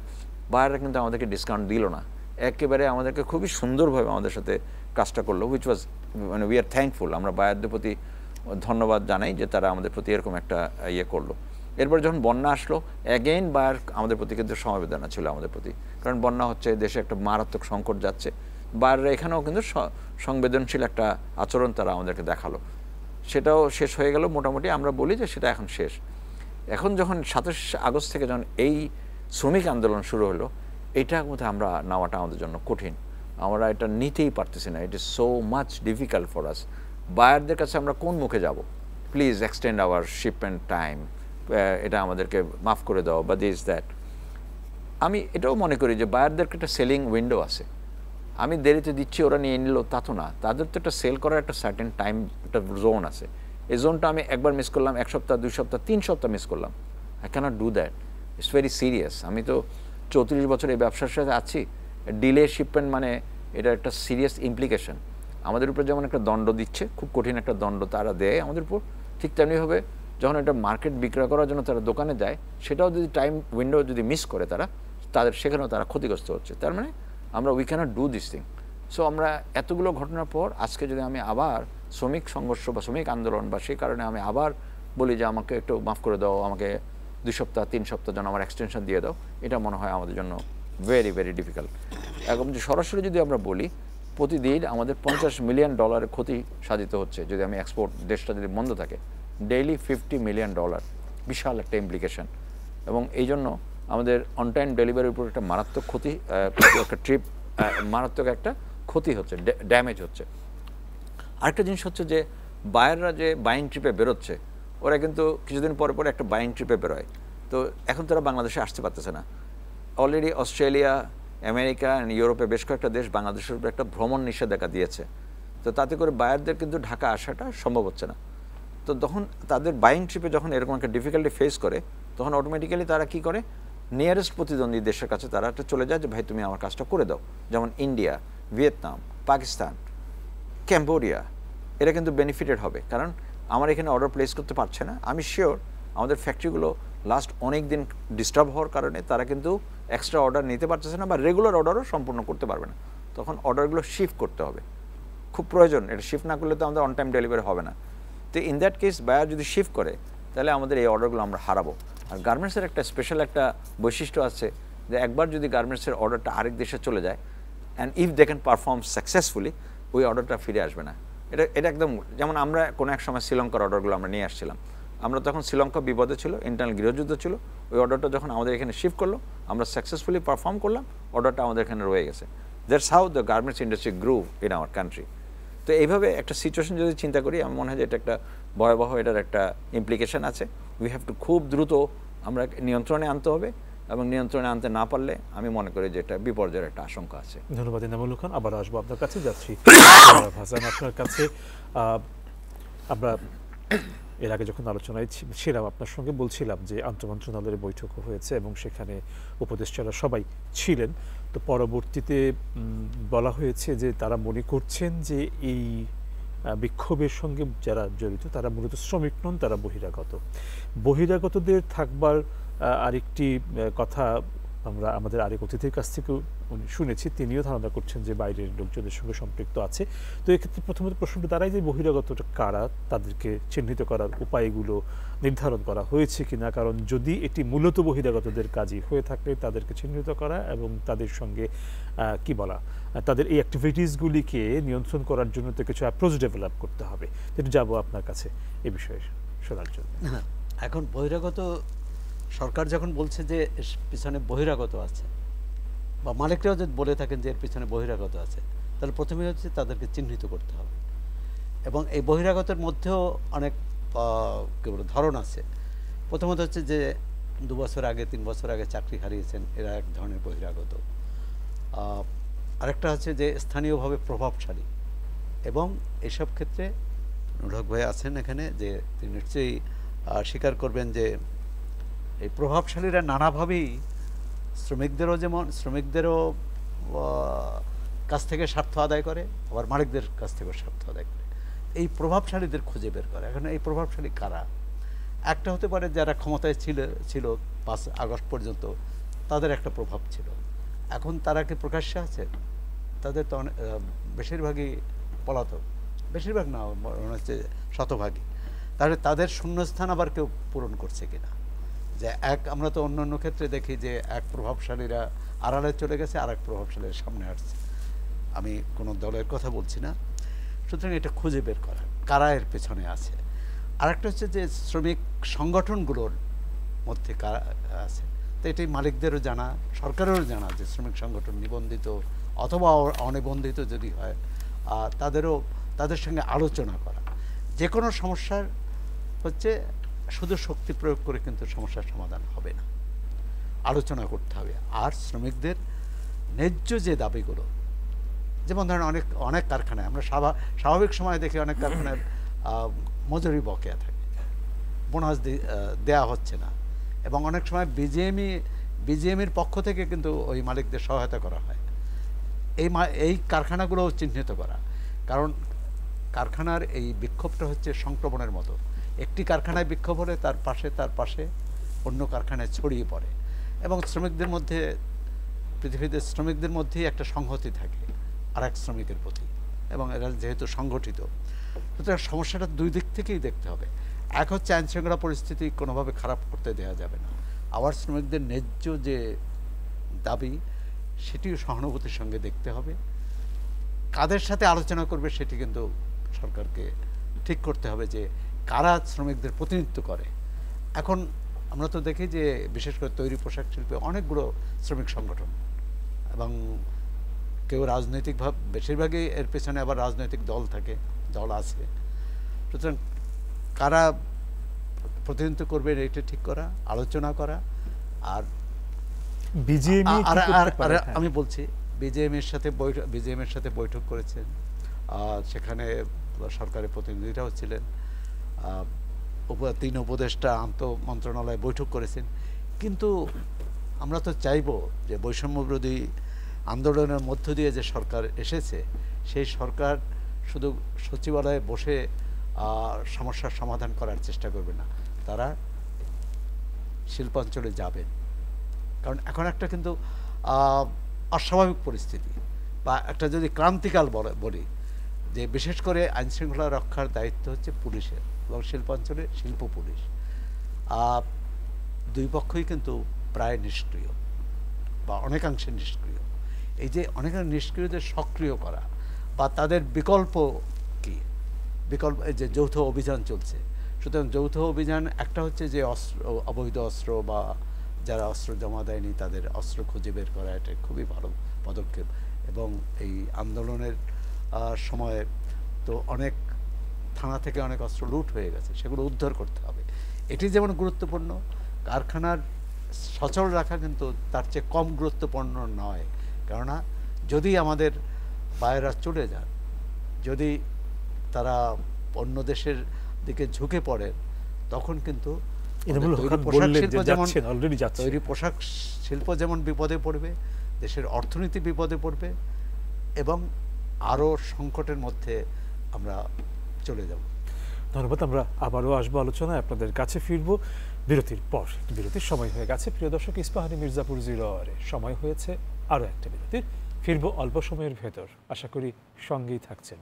বায়াররা কিন্তু আমাদেরকে ডিসকাউন্ট দিল না, একেবারে আমাদেরকে খুবই সুন্দরভাবে আমাদের সাথে কাজটা করলো, হুইচ ওয়াজ মানে উই আর থ্যাঙ্কফুল। আমরা বায়ারদের প্রতি ধন্যবাদ জানাই যে তারা আমাদের প্রতি এরকম একটা ইয়ে করলো। এরপর যখন বন্যা আসলো, অ্যাগেইন বায়ার আমাদের প্রতি কিন্তু সমবেদনা ছিল আমাদের প্রতি, কারণ বন্যা হচ্ছে, দেশে একটা মারাত্মক সংকট যাচ্ছে। বায়াররা এখানেও কিন্তু সংবেদনশীল একটা আচরণ তারা আমাদেরকে দেখালো। সেটাও শেষ হয়ে গেল মোটামুটি। আমরা বলি যে সেটা এখন শেষ। এখন যখন 27 আগস্ট থেকে যখন এই শ্রমিক আন্দোলন শুরু হলো, এটার মধ্যে আমরা নেওয়াটা আমাদের জন্য কঠিন, আমরা এটা নিতেই পারতেছি না। It is so much difficult for us. বায়ারদের কাছে আমরা কোন মুখে যাব, please extend our shipment time, এটা আমাদেরকে মাফ করে দাও বা দিস দ্যাট। আমি এটাও মনে করি যে বায়ারদেরকে একটা সেলিং উইন্ডো আছে, আমি দেরিতে দিচ্ছি ওরা নিয়ে নিল তা তো না, তাদের তো একটা সেল করার একটা সার্টেন টাইম, একটা জোন আছে। এই জোনটা আমি একবার মিস করলাম, 1 সপ্তাহ 2 সপ্তাহ 3 সপ্তাহ মিস করলাম, I can't do that. It's very serious. আমি তো 34 বছর এই ব্যবসার সাথে আছি। ডিলে শিপমেন্ট মানে এটা একটা সিরিয়াস ইমপ্লিকেশন। আমাদের উপরে যেমন একটা দণ্ড দিচ্ছে, খুব কঠিন একটা দণ্ড তারা দেয় আমাদের উপর, ঠিক তেমনিভাবে যখন একটা মার্কেট বিক্রয় করার জন্য তারা দোকানে যায়, সেটাও যদি টাইম উইন্ডো যদি মিস করে সেখানেও তারা ক্ষতিগ্রস্ত হচ্ছে। তার মানে we can't do this thing. So আমরা এতগুলো ঘটনার পর আজকে যদি আমি আবার শ্রমিক সংঘর্ষ বা শ্রমিক আন্দোলন বা সেই কারণে আমি আবার বলি যে আমাকে একটু মাফ করে দাও, আমাকে 2 সপ্তাহ 3 সপ্তাহ যেন আমার এক্সটেনশন দিয়ে দাও, এটা মনে হয় আমাদের জন্য ভেরি ভেরি ডিফিকাল্ট। এখন যে সরাসরি যদি আমরা বলি, প্রতিদিন আমাদের $50 মিলিয়ন ক্ষতি সাধিত হচ্ছে যদি আমি এক্সপোর্ট, দেশটা যদি বন্ধ থাকে। ডেইলি $50 মিলিয়ন, বিশাল একটা ইমপ্লিকেশন। এবং এই জন্য আমাদের অন টাইম ডেলিভারির উপর একটা মারাত্মক ক্ষতি, একটা মারাত্মক একটা ক্ষতি হচ্ছে, ড্যামেজ হচ্ছে। আরেকটা জিনিস হচ্ছে যে বায়াররা যে বাইং ট্রিপে বেরোচ্ছে, ওরা কিন্তু কিছুদিন পরে পরে একটা বাইং ট্রিপে বেরোয়। তো এখন তারা বাংলাদেশে আসতে পারতেছে না। অলরেডি অস্ট্রেলিয়া, আমেরিকা অ্যান্ড ইউরোপে বেশ কয়েকটা দেশ বাংলাদেশের উপরে একটা ভ্রমণ নিষেধাজ্ঞা দিয়েছে। তো তাতে করে বায়ারদের কিন্তু ঢাকা আসাটা সম্ভব হচ্ছে না। তো তখন তাদের বাইং ট্রিপে যখন এরকম একটা ডিফিকাল্টি ফেস করে, তখন অটোমেটিক্যালি তারা কি করে, নিয়ারেস্ট প্রতিদ্বন্দ্বী দেশের কাছে তারা একটা চলে যায় যে ভাই তুমি আমার কাজটা করে দাও। যেমন ইন্ডিয়া, ভিয়েতনাম, পাকিস্তান, ক্যাম্বোডিয়া, এরা কিন্তু বেনিফিটেড হবে, কারণ আমার এখানে অর্ডার প্লেস করতে পারছে না। আমি শিওর আমাদের ফ্যাক্টরিগুলো লাস্ট অনেক দিন ডিস্টার্ব হওয়ার কারণে তারা কিন্তু এক্সট্রা অর্ডার নিতে পারতেছে না বা রেগুলার অর্ডারও সম্পূর্ণ করতে পারবে না। তখন অর্ডারগুলো শিফট করতে হবে, খুব প্রয়োজন। এটা শিফট না করলে তো আমাদের অন টাইম ডেলিভারি হবে না। তো ইন দ্যাট কেস বায়ার যদি শিফট করে তাহলে আমাদের এই অর্ডারগুলো আমরা হারাবো। আর গার্মেন্টসের একটা স্পেশাল একটা বৈশিষ্ট্য আছে যে একবার যদি গার্মেন্টসের অর্ডারটা আরেক দেশে চলে যায় and if they can perform successfully, ওই অর্ডারটা ফিরে আসবে না। এটা একদম যেমন আমরা কোনো এক সময় শ্রীলঙ্কার অর্ডারগুলো আমরা নিয়ে আসছিলাম, আমরা তখন শ্রীলঙ্কা বিপদে ছিল, ইন্টারনাল গৃহযুদ্ধ ছিল, ওই অর্ডারটা যখন আমাদের এখানে শিফট করলো আমরা সাকসেসফুলি পারফর্ম করলাম, অর্ডারটা আমাদের এখানে রয়ে গেছে। That's how the garments industry grow in our country. তো এইভাবে একটা সিচুয়েশন যদি চিন্তা করি, আমার মনে হয় যে এটা একটা ভয়াবহ, এটার একটা ইমপ্লিকেশন আছে। উই হ্যাভ টু খুব দ্রুত আমরা নিয়ন্ত্রণে আনতে হবে, এবং নিয়ন্ত্রণে আনতে না পারলে আমি মনে করি যে এটা বিপর্যয়ের একটা আশঙ্কা আছে। ধন্যবাদ ইনামুল খান। আবার আসবো আপনার কাছে, যাচ্ছি হাসান আপনার কাছে। আমরা এর আগে যখন আলোচনায় ছিলাম আপনার সঙ্গে বলছিলাম যে আন্তঃমন্ত্রণালয়ের বৈঠকও হয়েছে এবং সেখানে উপদেষ্টারা সবাই ছিলেন। তো পরবর্তীতে বলা হয়েছে যে তারা মনে করছেন যে এই বিক্ষোভের সঙ্গে যারা জড়িত তারা মূলত শ্রমিক নন, তারা বহিরাগত। বহিরাগতদের থাকবার আরেকটি কথা আমরা আমাদের আরেক অতিথির কাছ থেকেও শুনেছি, তিনিও ধারণা করছেন যে বাইরের লোকজনের সঙ্গে সম্পৃক্ত আছে। তো এক্ষেত্রে প্রথমত প্রশ্নটা দাঁড়ায় যে বহিরাগতটা কারা, তাদেরকে চিহ্নিত করার উপায়গুলো নির্ধারণ করা হয়েছে কিনা। কারণ যদি এটি মূলত বহিরাগতদের কাজই হয়ে থাকে তাদেরকে চিহ্নিত করা এবং তাদের সঙ্গে কি বলা, তাদের এই অ্যাক্টিভিটিসগুলিকে নিয়ন্ত্রণ করার জন্য তো কিছু অ্যাপ্রোচ ডেভেলপ করতে হবে। যেটা যাবো আপনার কাছে এই বিষয়ে শোনার জন্য। এখন বহিরাগত সরকার যখন বলছে যে পিছনে বহিরাগত আছে, বা মালিকরাও যদি বলে থাকেন যে এর পিছনে বহিরাগত আছে, তাহলে প্রথমে হচ্ছে তাদেরকে চিহ্নিত করতে হবে। এবং এই বহিরাগতের মধ্যেও অনেক কী বলে ধরন আছে। প্রথমত হচ্ছে যে 2 বছর আগে 3 বছর আগে চাকরি হারিয়েছেন, এরা এক ধরনের বহিরাগত। আরেকটা হচ্ছে যে স্থানীয়ভাবে প্রভাবশালী, এবং এসব ক্ষেত্রে নুরহক ভাই আছেন এখানে, যে তিনি নিশ্চয়ই স্বীকার করবেন যে এই প্রভাবশালীরা নানাভাবেই শ্রমিকদেরও কাছ থেকে স্বার্থ আদায় করে, আবার মালিকদের কাছ থেকেও স্বার্থ আদায় করে। এই প্রভাবশালীদের খুঁজে বের করে। এখন এই প্রভাবশালী কারা? একটা হতে পারে যারা ক্ষমতায় ছিল 5 আগস্ট পর্যন্ত, তাদের একটা প্রভাব ছিল। এখন তারা কি প্রকাশ্যে আছে? তাদের তো বেশিরভাগই পলাতক, বেশিরভাগ না মনে হচ্ছে শতভাগই। তাহলে তাদের শূন্যস্থান আবার কেউ পূরণ করছে কিনা? যে আমরা তো অন্য ক্ষেত্রে দেখি যে এক প্রভাবশালীরা আড়ালে চলে গেছে, আর এক প্রভাবশালীর সামনে আসছে। আমি কোনো দলের কথা বলছি না। সুতরাং এটা খুঁজে বের করা কারা এর পেছনে আছে। আরেকটা হচ্ছে যে শ্রমিক সংগঠনগুলোর মধ্যে কারা আছে। তো এটাই মালিকদেরও জানা, সরকারেরও জানা যে শ্রমিক সংগঠন নিবন্ধিত অথবা অনিবন্ধিত যদি হয়, তাদের সঙ্গে আলোচনা করা। যে কোনো সমস্যার হচ্ছে শুধু শক্তি প্রয়োগ করে কিন্তু সমস্যার সমাধান হবে না, আলোচনা করতে হবে। আর শ্রমিকদের ন্যায্য যে দাবিগুলো, যেমন ধরেন অনেক কারখানায় আমরা স্বাভাবিক সময় দেখি অনেক কারখানায় মজুরি বকেয়া থাকে, বোনাস দেয়া হচ্ছে না, এবং অনেক সময় বিজিএমির পক্ষ থেকে কিন্তু ওই মালিকদের সহায়তা করা হয়। এই কারখানাগুলো চিহ্নিত করা, কারণ কারখানার এই বিক্ষোভটা হচ্ছে সংক্রমণের মতো। একটি কারখানায় বিক্ষোভ হলে তার পাশে অন্য কারখানায় ছড়িয়ে পড়ে, এবং শ্রমিকদের মধ্যে, পৃথিবীতে শ্রমিকদের মধ্যেই একটা সংহতি থাকে আরেক শ্রমিকের প্রতি, এবং এরা যেহেতু সংগঠিত, সুতরাং সমস্যাটা 2 দিক থেকেই দেখতে হবে। এক হচ্ছে আইনশৃঙ্খলা পরিস্থিতি কোনোভাবে খারাপ করতে দেওয়া যাবে না, আবার শ্রমিকদের ন্যায্য যে দাবি সেটিও সহানুভূতির সঙ্গে দেখতে হবে। কাদের সাথে আলোচনা করবে সেটি কিন্তু সরকারকে ঠিক করতে হবে, যে কারা শ্রমিকদের প্রতিনিধিত্ব করে। এখন আমরা তো দেখি যে বিশেষ করে তৈরি পোশাক শিল্পে অনেকগুলো শ্রমিক সংগঠন, এবং কেউ রাজনৈতিকভাবে, বেশিরভাগই এর পেছনে আবার রাজনৈতিক দল আছে। সুতরাং কারা প্রতিনিধিত্ব করবে এটা ঠিক করা, আলোচনা করা। আর আমি বলছি বিজেএমের সাথে বৈঠক করেছেন, সেখানে সরকারের প্রতিনিধিরাও ছিলেন, 3 উপদেষ্টা আন্তঃমন্ত্রণালয়ে বৈঠক করেছেন। কিন্তু আমরা তো চাইব যে বৈষম্যবিরোধী আন্দোলনের মধ্য দিয়ে যে সরকার এসেছে, সেই সরকার শুধু সচিবালয়ে বসে সমস্যার সমাধান করার চেষ্টা করবে না, তারা শিল্পাঞ্চলে যাবেন। কারণ এখন একটা কিন্তু অস্বাভাবিক পরিস্থিতি বা একটা যদি ক্রান্তিকাল বলি, যে বিশেষ করে আইনশৃঙ্খলা রক্ষার দায়িত্ব হচ্ছে পুলিশের এবং শিল্পাঞ্চলে শিল্প পুলিশ। দুই পক্ষই কিন্তু প্রায় নিষ্ক্রিয় বা অনেকাংশে নিষ্ক্রিয়। এই যে অনেকাংশে নিষ্ক্রিয়দের সক্রিয় করা বা তাদের বিকল্প কি, বিকল্প এই যে যৌথ অভিযান চলছে, সুতরাং যৌথ অভিযান একটা হচ্ছে যে অস্ত্র, অবৈধ অস্ত্র বা যারা অস্ত্র জমা দেয়নি তাদের অস্ত্র খুঁজে বের করা, এটা খুবই ভালো পদক্ষেপ। এবং এই আন্দোলনের সময়ে তো অনেক থানা থেকে অনেক অস্ত্র লুট হয়ে গেছে, সেগুলো উদ্ধার করতে হবে। এটি যেমন গুরুত্বপূর্ণ, কারখানার সচল রাখা কিন্তু তার চেয়ে কম গুরুত্বপূর্ণ নয়। কেননা যদি আমাদের বাইরেরা চলে যান, যদি তারা অন্য দেশের দিকে ঝুঁকে পড়ে, তখন কিন্তু তৈরি পোশাক শিল্প যেমন বিপদে পড়বে, দেশের অর্থনীতি বিপদে পড়বে এবং আরও সংকটের মধ্যে আমরা চলে যাব। ধন্যবাদ। আমরা আবারও আসবো আলোচনায়, আপনাদের কাছে ফিরবো বিরতির পর। বিরতির সময় হয়ে গেছে প্রিয় দর্শক, ইস্পাহানি মির্জাপুর 0 আওয়ারে সময় হয়েছে আরও একটা বিরতির। ফিরবো অল্প সময়ের ভেতর, আশা করি সঙ্গেই থাকছেন।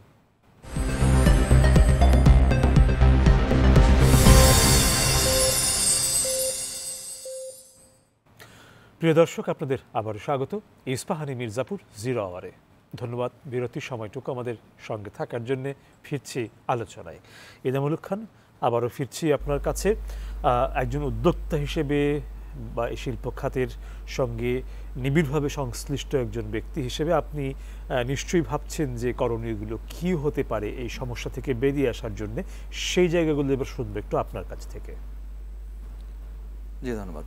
প্রিয় দর্শক, আপনাদের আবারও স্বাগত ইস্পাহানি মির্জাপুর 0 আওয়ারে। ধন্যবাদ বিরতির সময়টুকু আমাদের সঙ্গে থাকার জন্যে। ফিরছি আলোচনায়। এনামুল খান, আবারও ফিরছি আপনার কাছে। একজন উদ্যোক্তা হিসেবে বা এই শিল্প খাতের সঙ্গে নিবিড়ভাবে সংশ্লিষ্ট একজন ব্যক্তি হিসেবে আপনি নিশ্চয়ই ভাবছেন যে করণীয়গুলো কী হতে পারে এই সমস্যা থেকে বেরিয়ে আসার জন্যে। সেই জায়গাগুলো এবার শুনবো একটু আপনার কাছ থেকে। জি ধন্যবাদ।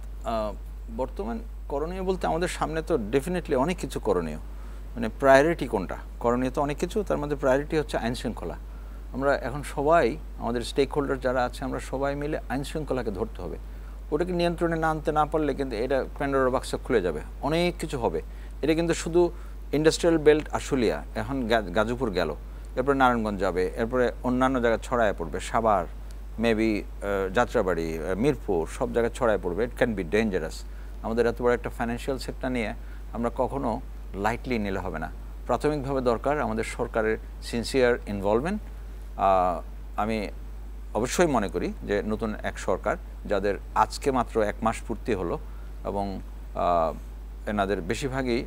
বর্তমান করণীয় বলতে আমাদের সামনে তো ডেফিনেটলি অনেক কিছু করণীয়, মানে প্রায়োরিটি কোনটা, করণীয় তো অনেক কিছু, তার মধ্যে প্রায়োরিটি হচ্ছে আইন শৃঙ্খলা। আমরা এখন সবাই, আমাদের স্টেক হোল্ডার যারা আছে, আমরা সবাই মিলে আইন শৃঙ্খলাকে ধরতে হবে। ওটাকে নিয়ন্ত্রণে না আনতে না পারলে কিন্তু এটা প্যান্ডোরার বাক্স খুলে যাবে, অনেক কিছু হবে। এটা কিন্তু শুধু ইন্ডাস্ট্রিয়াল বেল্ট আশুলিয়া, এখন গাজীপুর গেল, এরপরে নারায়ণগঞ্জ যাবে, এরপরে অন্যান্য জায়গায় ছড়ায় পড়বে, সাভার, মেবি যাত্রাবাড়ি, মিরপুর, সব জায়গায় ছড়ায় পড়বে। It can be dangerous. আমাদের এত বড় একটা ফাইন্যান্সিয়াল সেক্টর নিয়ে আমরা কখনো লাইটলি নিলে হবে না। প্রাথমিকভাবে দরকার আমাদের সরকারের সিনসিয়ার ইনভলভমেন্ট। আমি অবশ্যই মনে করি যে নতুন এক সরকার, যাদের আজকে মাত্র 1 মাস পূর্তি হলো, এবং এনাদের বেশিরভাগই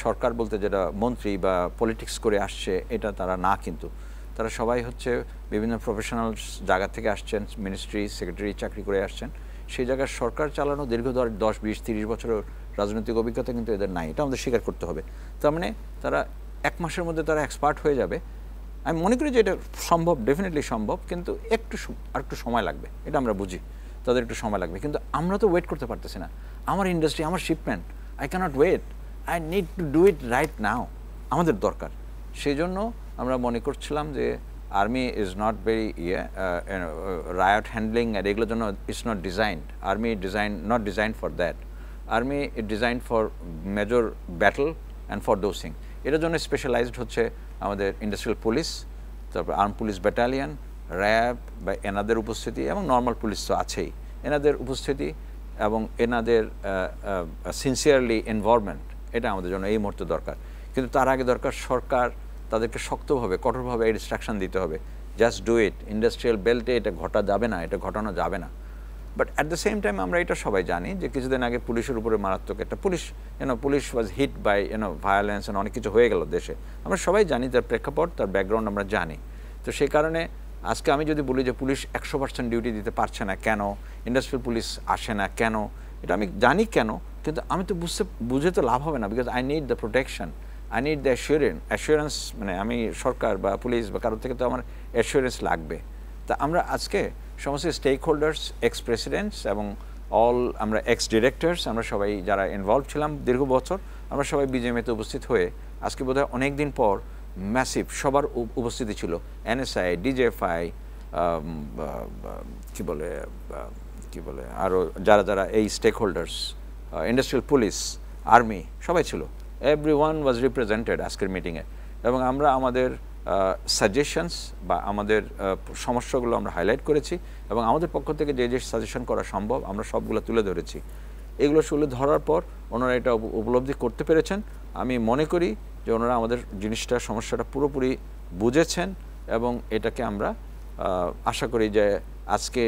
সরকার বলতে যেটা মন্ত্রী বা পলিটিক্স করে আসছে এটা তারা না, কিন্তু তারা সবাই হচ্ছে বিভিন্ন প্রফেশনাল জায়গা থেকে আসছেন, মিনিস্ট্রি সেক্রেটারি চাকরি করে আসছেন। সেই জায়গার সরকার চালানো দীর্ঘ 10, 20, 30 বছরের রাজনৈতিক অভিজ্ঞতা কিন্তু এদের নাই, এটা আমাদের স্বীকার করতে হবে। তার মানে তারা 1 মাসের মধ্যে তারা এক্সপার্ট হয়ে যাবে। আমি মনে করি যে এটা সম্ভব, ডেফিনেটলি সম্ভব, কিন্তু একটু সময় লাগবে, এটা আমরা বুঝি, তাদের একটু সময় লাগবে। কিন্তু আমরা তো ওয়েট করতে পারতেছি না। আমার ইন্ডাস্ট্রি, আমার shipment, I can't wait, I need to do it right now, আমাদের দরকার। সেই জন্য আমরা মনে করছিলাম যে army is not very riot handling আর এগুলোর জন্য it's not designed. Army not design for that. Army it design for major battle and for those thing. এটার জন্য স্পেশালাইজড হচ্ছে আমাদের ইন্ডাস্ট্রিয়াল পুলিশ, তারপর আর্ম পুলিশ ব্যাটালিয়ন, র্যাব বা এনাদের উপস্থিতি, এবং নর্মাল পুলিশ তো আছেই, এনাদের উপস্থিতি এবং এনাদের সিনসিয়ারলি ইনভলভমেন্ট, এটা আমাদের জন্য এই মুহূর্তে দরকার। কিন্তু তার আগে দরকার সরকার তাদেরকে শক্তভাবে, কঠোরভাবে ইনস্ট্রাকশন দিতে হবে, জাস্ট ডু ইট। ইন্ডাস্ট্রিয়াল বেল্টে এটা ঘটা যাবে না, এটা ঘটানো যাবে না। But at the same time আমরা এটা সবাই জানি যে কিছুদিন আগে পুলিশের উপরে মারাত্মক একটা police was hit by violence, অনেক কিছু হয়ে গেল দেশে। আমরা সবাই জানি তার প্রেক্ষাপট, তার ব্যাকগ্রাউন্ড আমরা জানি। তো সেই কারণে আজকে আমি যদি বলি যে পুলিশ 100% ডিউটি দিতে পারছে না কেন, ইন্ডাস্ট্রিয়াল পুলিশ আসে না কেন, এটা আমি জানি কেন, কিন্তু আমি তো বুঝে তো লাভ হবে না। Because I need the protection, I need the assurance. মানে আমি সরকার বা পুলিশ বা কারোর থেকে তো আমার অ্যাসিওরেন্স লাগবে। তা আমরা আজকে সমস্ত স্টেক হোল্ডার্স, এক্স প্রেসিডেন্টস এবং আমরা এক্স ডিরেক্টরস, আমরা সবাই যারা ইনভলভ ছিলাম দীর্ঘ বছর, আমরা সবাই বিজেএমএতে উপস্থিত হয়ে আজকে বোধহয় অনেক দিন পর ম্যাসিভ সবার উপস্থিতি ছিল, এনএসআই, ডিজিএফআই, কি বলে আরও যারা এই stakeholders, industrial police, army, সবাই ছিল। এভরিওয়ান ওয়াজ রিপ্রেজেন্টেড আজকের মিটিংয়ে। এবং আমরা আমাদের সাজেশনস বা আমাদের সমস্যাগুলো আমরা হাইলাইট করেছি এবং আমাদের পক্ষ থেকে যে যে সাজেশন করা সম্ভব আমরা সবগুলো তুলে ধরেছি। এগুলো তুলে ধরার পর ওনারা এটা উপলব্ধি করতে পেরেছেন। আমি মনে করি যে ওনারা আমাদের জিনিসটা সমস্যাটা পুরোপুরি বুঝেছেন এবং এটাকে আমরা আশা করি যে আজকে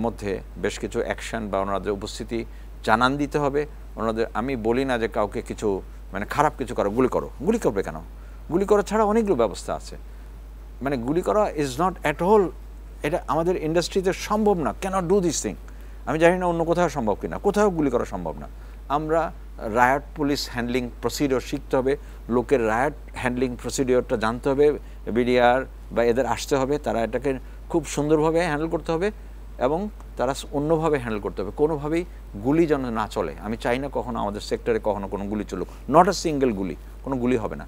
মধ্যে বেশ কিছু অ্যাকশন বা ওনাদের উপস্থিতি জানান দিতে হবে ওনাদের। আমি বলি না যে কাউকে কিছু মানে খারাপ কিছু করো, গুলি করবে কেন? গুলি করা ছাড়া অনেকগুলো ব্যবস্থা আছে। মানে গুলি করা ইজ নট অ্যাট অল, এটা আমাদের ইন্ডাস্ট্রিতে সম্ভব না। Can't do this thing. আমি জানি না অন্য কোথাও সম্ভব কিনা, কোথাও গুলি করা সম্ভব না। আমরা রায়ট পুলিশ হ্যান্ডলিং প্রসিডিওর শিখতে হবে, লোকের রায়ট হ্যান্ডলিং প্রসিডিওরটা জানতে হবে, বিডিআর বা এদের আসতে হবে, তারা এটাকে খুব সুন্দরভাবে হ্যান্ডেল করতে হবে এবং তারা অন্যভাবে হ্যান্ডেল করতে হবে। কোনোভাবেই গুলি যেন না চলে। আমি চাই না কখনো আমাদের সেক্টরে কখনো কোনো গুলি চলুক, নট আ সিঙ্গেল গুলি, কোনো গুলি হবে না।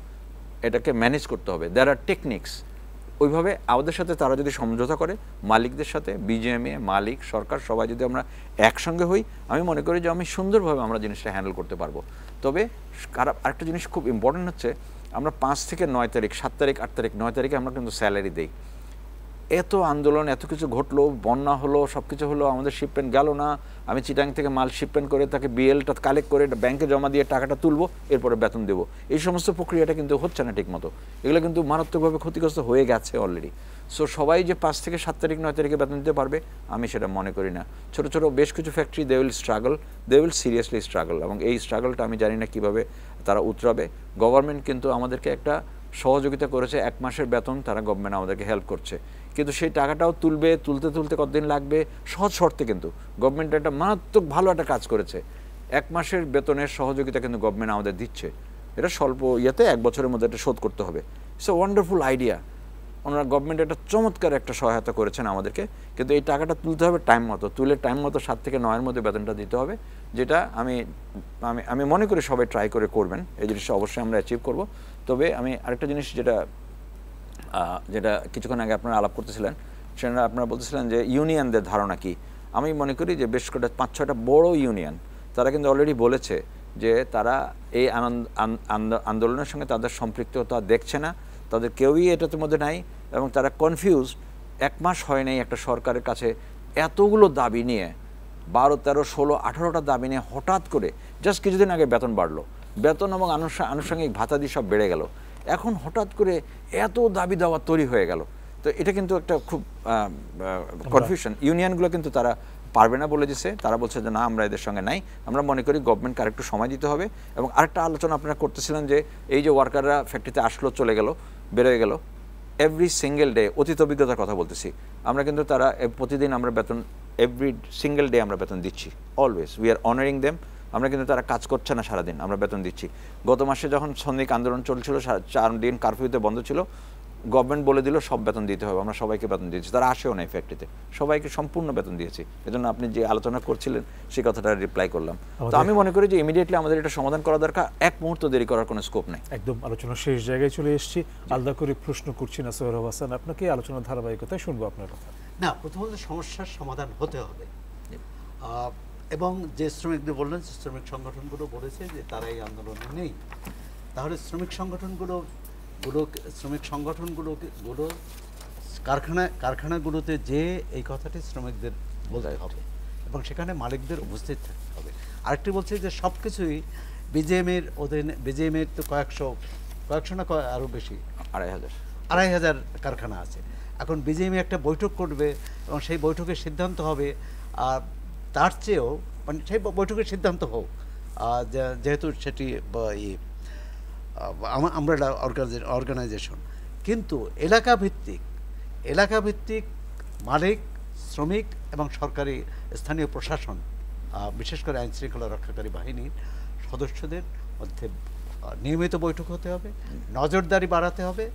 এটাকে ম্যানেজ করতে হবে। দেয়ার আর টেকনিক্স। ওইভাবে আমাদের সাথে তারা যদি সমঝোতা করে, মালিকদের সাথে, বিজিএমএ, মালিক, সরকার সবাই যদি আমরা একসঙ্গে হই, আমি মনে করি যে আমি সুন্দরভাবে আমরা জিনিসটা হ্যান্ডেল করতে পারবো। তবে আরেকটা জিনিস খুব ইম্পর্টেন্ট হচ্ছে, আমরা 5 থেকে 9 তারিখ, 7 তারিখ, 8 তারিখ, 9 তারিখে আমরা কিন্তু স্যালারি দেই। এত আন্দোলন, এত কিছু ঘটলো, বন্যা হলো, সব কিছু হলো, আমাদের শিপমেন্ট গেল না। আমি চিটাং থেকে মাল শিপমেন্ট করে তাকে বিএলটা কালেক্ট করে ব্যাংকে জমা দিয়ে টাকাটা তুলবো, এরপরে বেতন দেবো। এই সমস্ত প্রক্রিয়াটা কিন্তু হচ্ছে না ঠিকমতো। এগুলো কিন্তু মারাত্মকভাবে ক্ষতিগ্রস্ত হয়ে গেছে অলরেডি। সো সবাই যে 5 থেকে 7 তারিখ 9 তারিখে বেতন দিতে পারবে, আমি সেটা মনে করি না। ছোটো ছোটো বেশ কিছু factory they will seriously struggle, এবং এই স্ট্রাগলটা আমি জানি না কীভাবে তারা উতরাবে। গভর্নমেন্ট কিন্তু আমাদেরকে একটা সহযোগিতা করেছে, 1 মাসের বেতন তারা গভর্নমেন্ট আমাদেরকে হেল্প করছে, কিন্তু সেই টাকাটাও তুলতে কতদিন লাগবে, সহজ শর্তে। কিন্তু গভর্নমেন্ট একটা মারাত্মক ভালো একটা কাজ করেছে, 1 মাসের বেতনের সহযোগিতা কিন্তু গভর্নমেন্ট আমাদের দিচ্ছে। এটা স্বল্প ইয়েতে 1 বছরের মধ্যে এটা শোধ করতে হবে। It's a wonderful idea. ওনারা গভর্নমেন্ট একটা চমৎকার একটা সহায়তা করেছেন আমাদেরকে, কিন্তু এই টাকাটা তুলতে হবে টাইম মতো, টাইম মতো 7 থেকে 9-এর মধ্যে বেতনটা দিতে হবে, যেটা আমি মনে করি সবাই ট্রাই করবেন। এই জিনিসটা অবশ্যই আমরা অ্যাচিভ করব। তবে আমি আরেকটা জিনিস যেটা কিছুক্ষণ আগে আপনারা আলাপ করতেছিলেন, সেটা আপনারা বলতেছিলেন যে ইউনিয়নদের ধারণা কি। আমি মনে করি যে বেশ কটা 5-6টা বড় ইউনিয়ন তারা কিন্তু অলরেডি বলেছে যে তারা এই আন্দোলনের সঙ্গে তাদের সম্পৃক্ততা দেখছে না, তাদের কেউই এটার মধ্যে নাই, এবং তারা কনফিউজ। 1 মাস হয় নাই একটা সরকারের কাছে এতগুলো দাবি নিয়ে, 12, 13, 16, 18টা দাবি নিয়ে হঠাৎ করে জাস্ট কিছুদিন আগে বেতন বাড়লো, বেতন এবং আনুষঙ্গিক ভাতাদি সব বেড়ে গেল, এখন হঠাৎ করে এত দাবি দাওয়া তৈরি হয়ে গেল। তো এটা কিন্তু একটা খুব কনফিউশন। ইউনিয়নগুলো কিন্তু তারা পারবে না বলে দিছে, তারা বলছে যে না, আমরা এদের সঙ্গে নাই। আমরা মনে করি গভর্নমেন্টকে আরেকটু সময় দিতে হবে। এবং আরেকটা আলোচনা আপনারা করতেছিলেন যে এই যে ওয়ার্কাররা ফ্যাক্টরিতে আসলো, চলে গেল, বেরোয় গেল, এভরি সিঙ্গেল ডে, অতীত অভিজ্ঞতার কথা বলতেছি আমরা, কিন্তু তারা প্রতিদিন আমরা বেতন, এভরি সিঙ্গেল ডে আমরা বেতন দিচ্ছি, always we are honouring them. আমরা কিন্তু তারা কাজ করছে না সারাদিন, আমরা বেতন দিচ্ছি। গত মাসে যখন শ্রমিক আন্দোলন চলছিল, 4 দিন কারফিউতে বন্ধ ছিল, গভর্নমেন্ট বলে দিল সব বেতন দিতে হবে, আমরা সবাইকে বেতন দিয়েছি। তারা আসেও নাই ফ্যাক্টরিতে, সবাইকে সম্পূর্ণ বেতন দিয়েছি। এজন্য আপনি যে আলোচনা করছিলেন সেই কথাটা রিপ্লাই করলাম। তো আমি মনে করি যে ইমিডিয়েটলি আমাদের এটা সমাধান করা দরকার, 1 মুহূর্ত দেরি করার কোনো স্কোপ নেই। একদম আলোচনা শেষ জায়গায় চলে এসেছি। আলাদা করে প্রশ্ন করছি না সোহরাব হাসান, আপনাকে আলোচনার ধারাবাহিকতায় শুনবো আপনার কথা। না, প্রথমত সমস্যার সমাধান হতে হবে, এবং যে শ্রমিকদের বললেন, শ্রমিক সংগঠনগুলো বলেছে যে তারা এই আন্দোলনে নেই, তাহলে শ্রমিক সংগঠনগুলো কারখানাগুলোতে যে এই কথাটি শ্রমিকদের বলতে হবে, এবং সেখানে মালিকদের উপস্থিত থাকতে হবে। আরেকটি বলছে যে সব কিছুই বিজিএমের অধীনে, বিজিএমের তো কয়েকশো না আরও বেশি, 2,500 কারখানা আছে। এখন বিজিএমে একটা বৈঠক করবে এবং সেই বৈঠকের সিদ্ধান্ত হবে, আর তার চেয়েও মানে সেই বৈঠকের সিদ্ধান্ত হোক, যেহেতু সেটি আমরা অর্গানাইজেশন, কিন্তু এলাকাভিত্তিক মালিক, শ্রমিক এবং সরকারি স্থানীয় প্রশাসন, বিশেষ করে আইন শৃঙ্খলা রক্ষাকারী বাহিনীর সদস্যদের মধ্যে নিয়মিত বৈঠক হতে হবে, নজরদারি বাড়াতে হবে,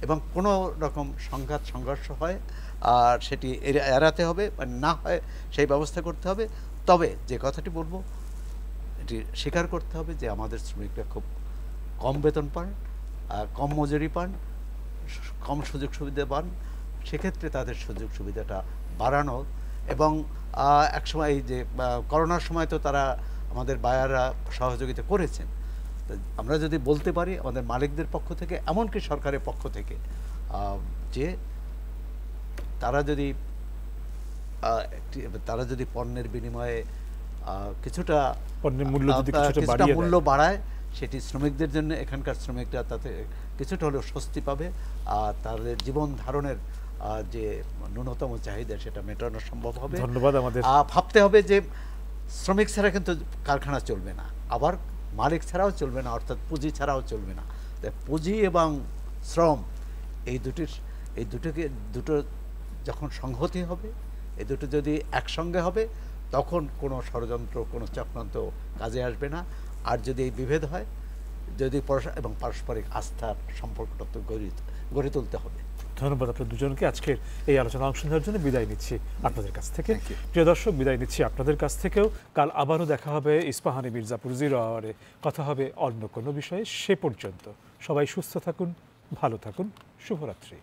এবং কোনো রকম সংঘর্ষ হয় আর সেটি এড়াতে হবে, না হয় সেই ব্যবস্থা করতে হবে। তবে যে কথাটি বলবো, এটি স্বীকার করতে হবে যে আমাদের শ্রমিকরা খুব কম বেতন পান, কম মজুরি পান, কম সুযোগ সুবিধা পান। সেক্ষেত্রে তাদের সুযোগ সুবিধাটা বাড়ানো, এবং একসময় এই যে করোনার সময় তো তারা আমাদের বায়াররা সহযোগিতা করেছেন। আমরা যদি বলতে পারি আমাদের মালিকদের পক্ষ থেকে, এমনকি সরকারের পক্ষ থেকে যে তারা যদি পণ্যের বিনিময়ে কিছুটা পণ্যের মূল্য যদি কিছুটা মূল্য বাড়ায়, সেটি শ্রমিকদের জন্য, এখানকার শ্রমিকরা তাতে কিছুটা হলেও স্বস্তি পাবে, আর তাদের জীবন ধারণের যে ন্যূনতম চাহিদা সেটা মেটানো সম্ভব হবে। ধন্যবাদ। আমাদের ভাবতে হবে যে শ্রমিক ছাড়া কিন্তু কারখানা চলবে না, আবার মালিক ছাড়াও চলবে না, অর্থাৎ পুঁজি ছাড়াও চলবে না। তাই পুঁজি এবং শ্রম এই দুটো যখন সংহতি হবে, এই দুটো যদি একসঙ্গে হবে, তখন কোনো ষড়যন্ত্র, কোনো চক্রান্ত কাজে আসবে না। আর যদি এই বিভেদ হয়, যদি এবং পারস্পরিক আস্থার সম্পর্কটা তো গড়ে তুলতে হবে। ধন্যবাদ আপনার দুজনকে আজকের এই আলোচনা অংশ নেওয়ার জন্য। বিদায় নিচ্ছি আপনাদের কাছ থেকে। প্রিয় দর্শক, বিদায় নিচ্ছি আপনাদের কাছ থেকেও। কাল আবারও দেখা হবে ইস্পাহানি মির্জাপুর 0 আওয়ারে। কথা হবে অন্য কোনো বিষয়ে। সে পর্যন্ত সবাই সুস্থ থাকুন, ভালো থাকুন। শুভরাত্রি।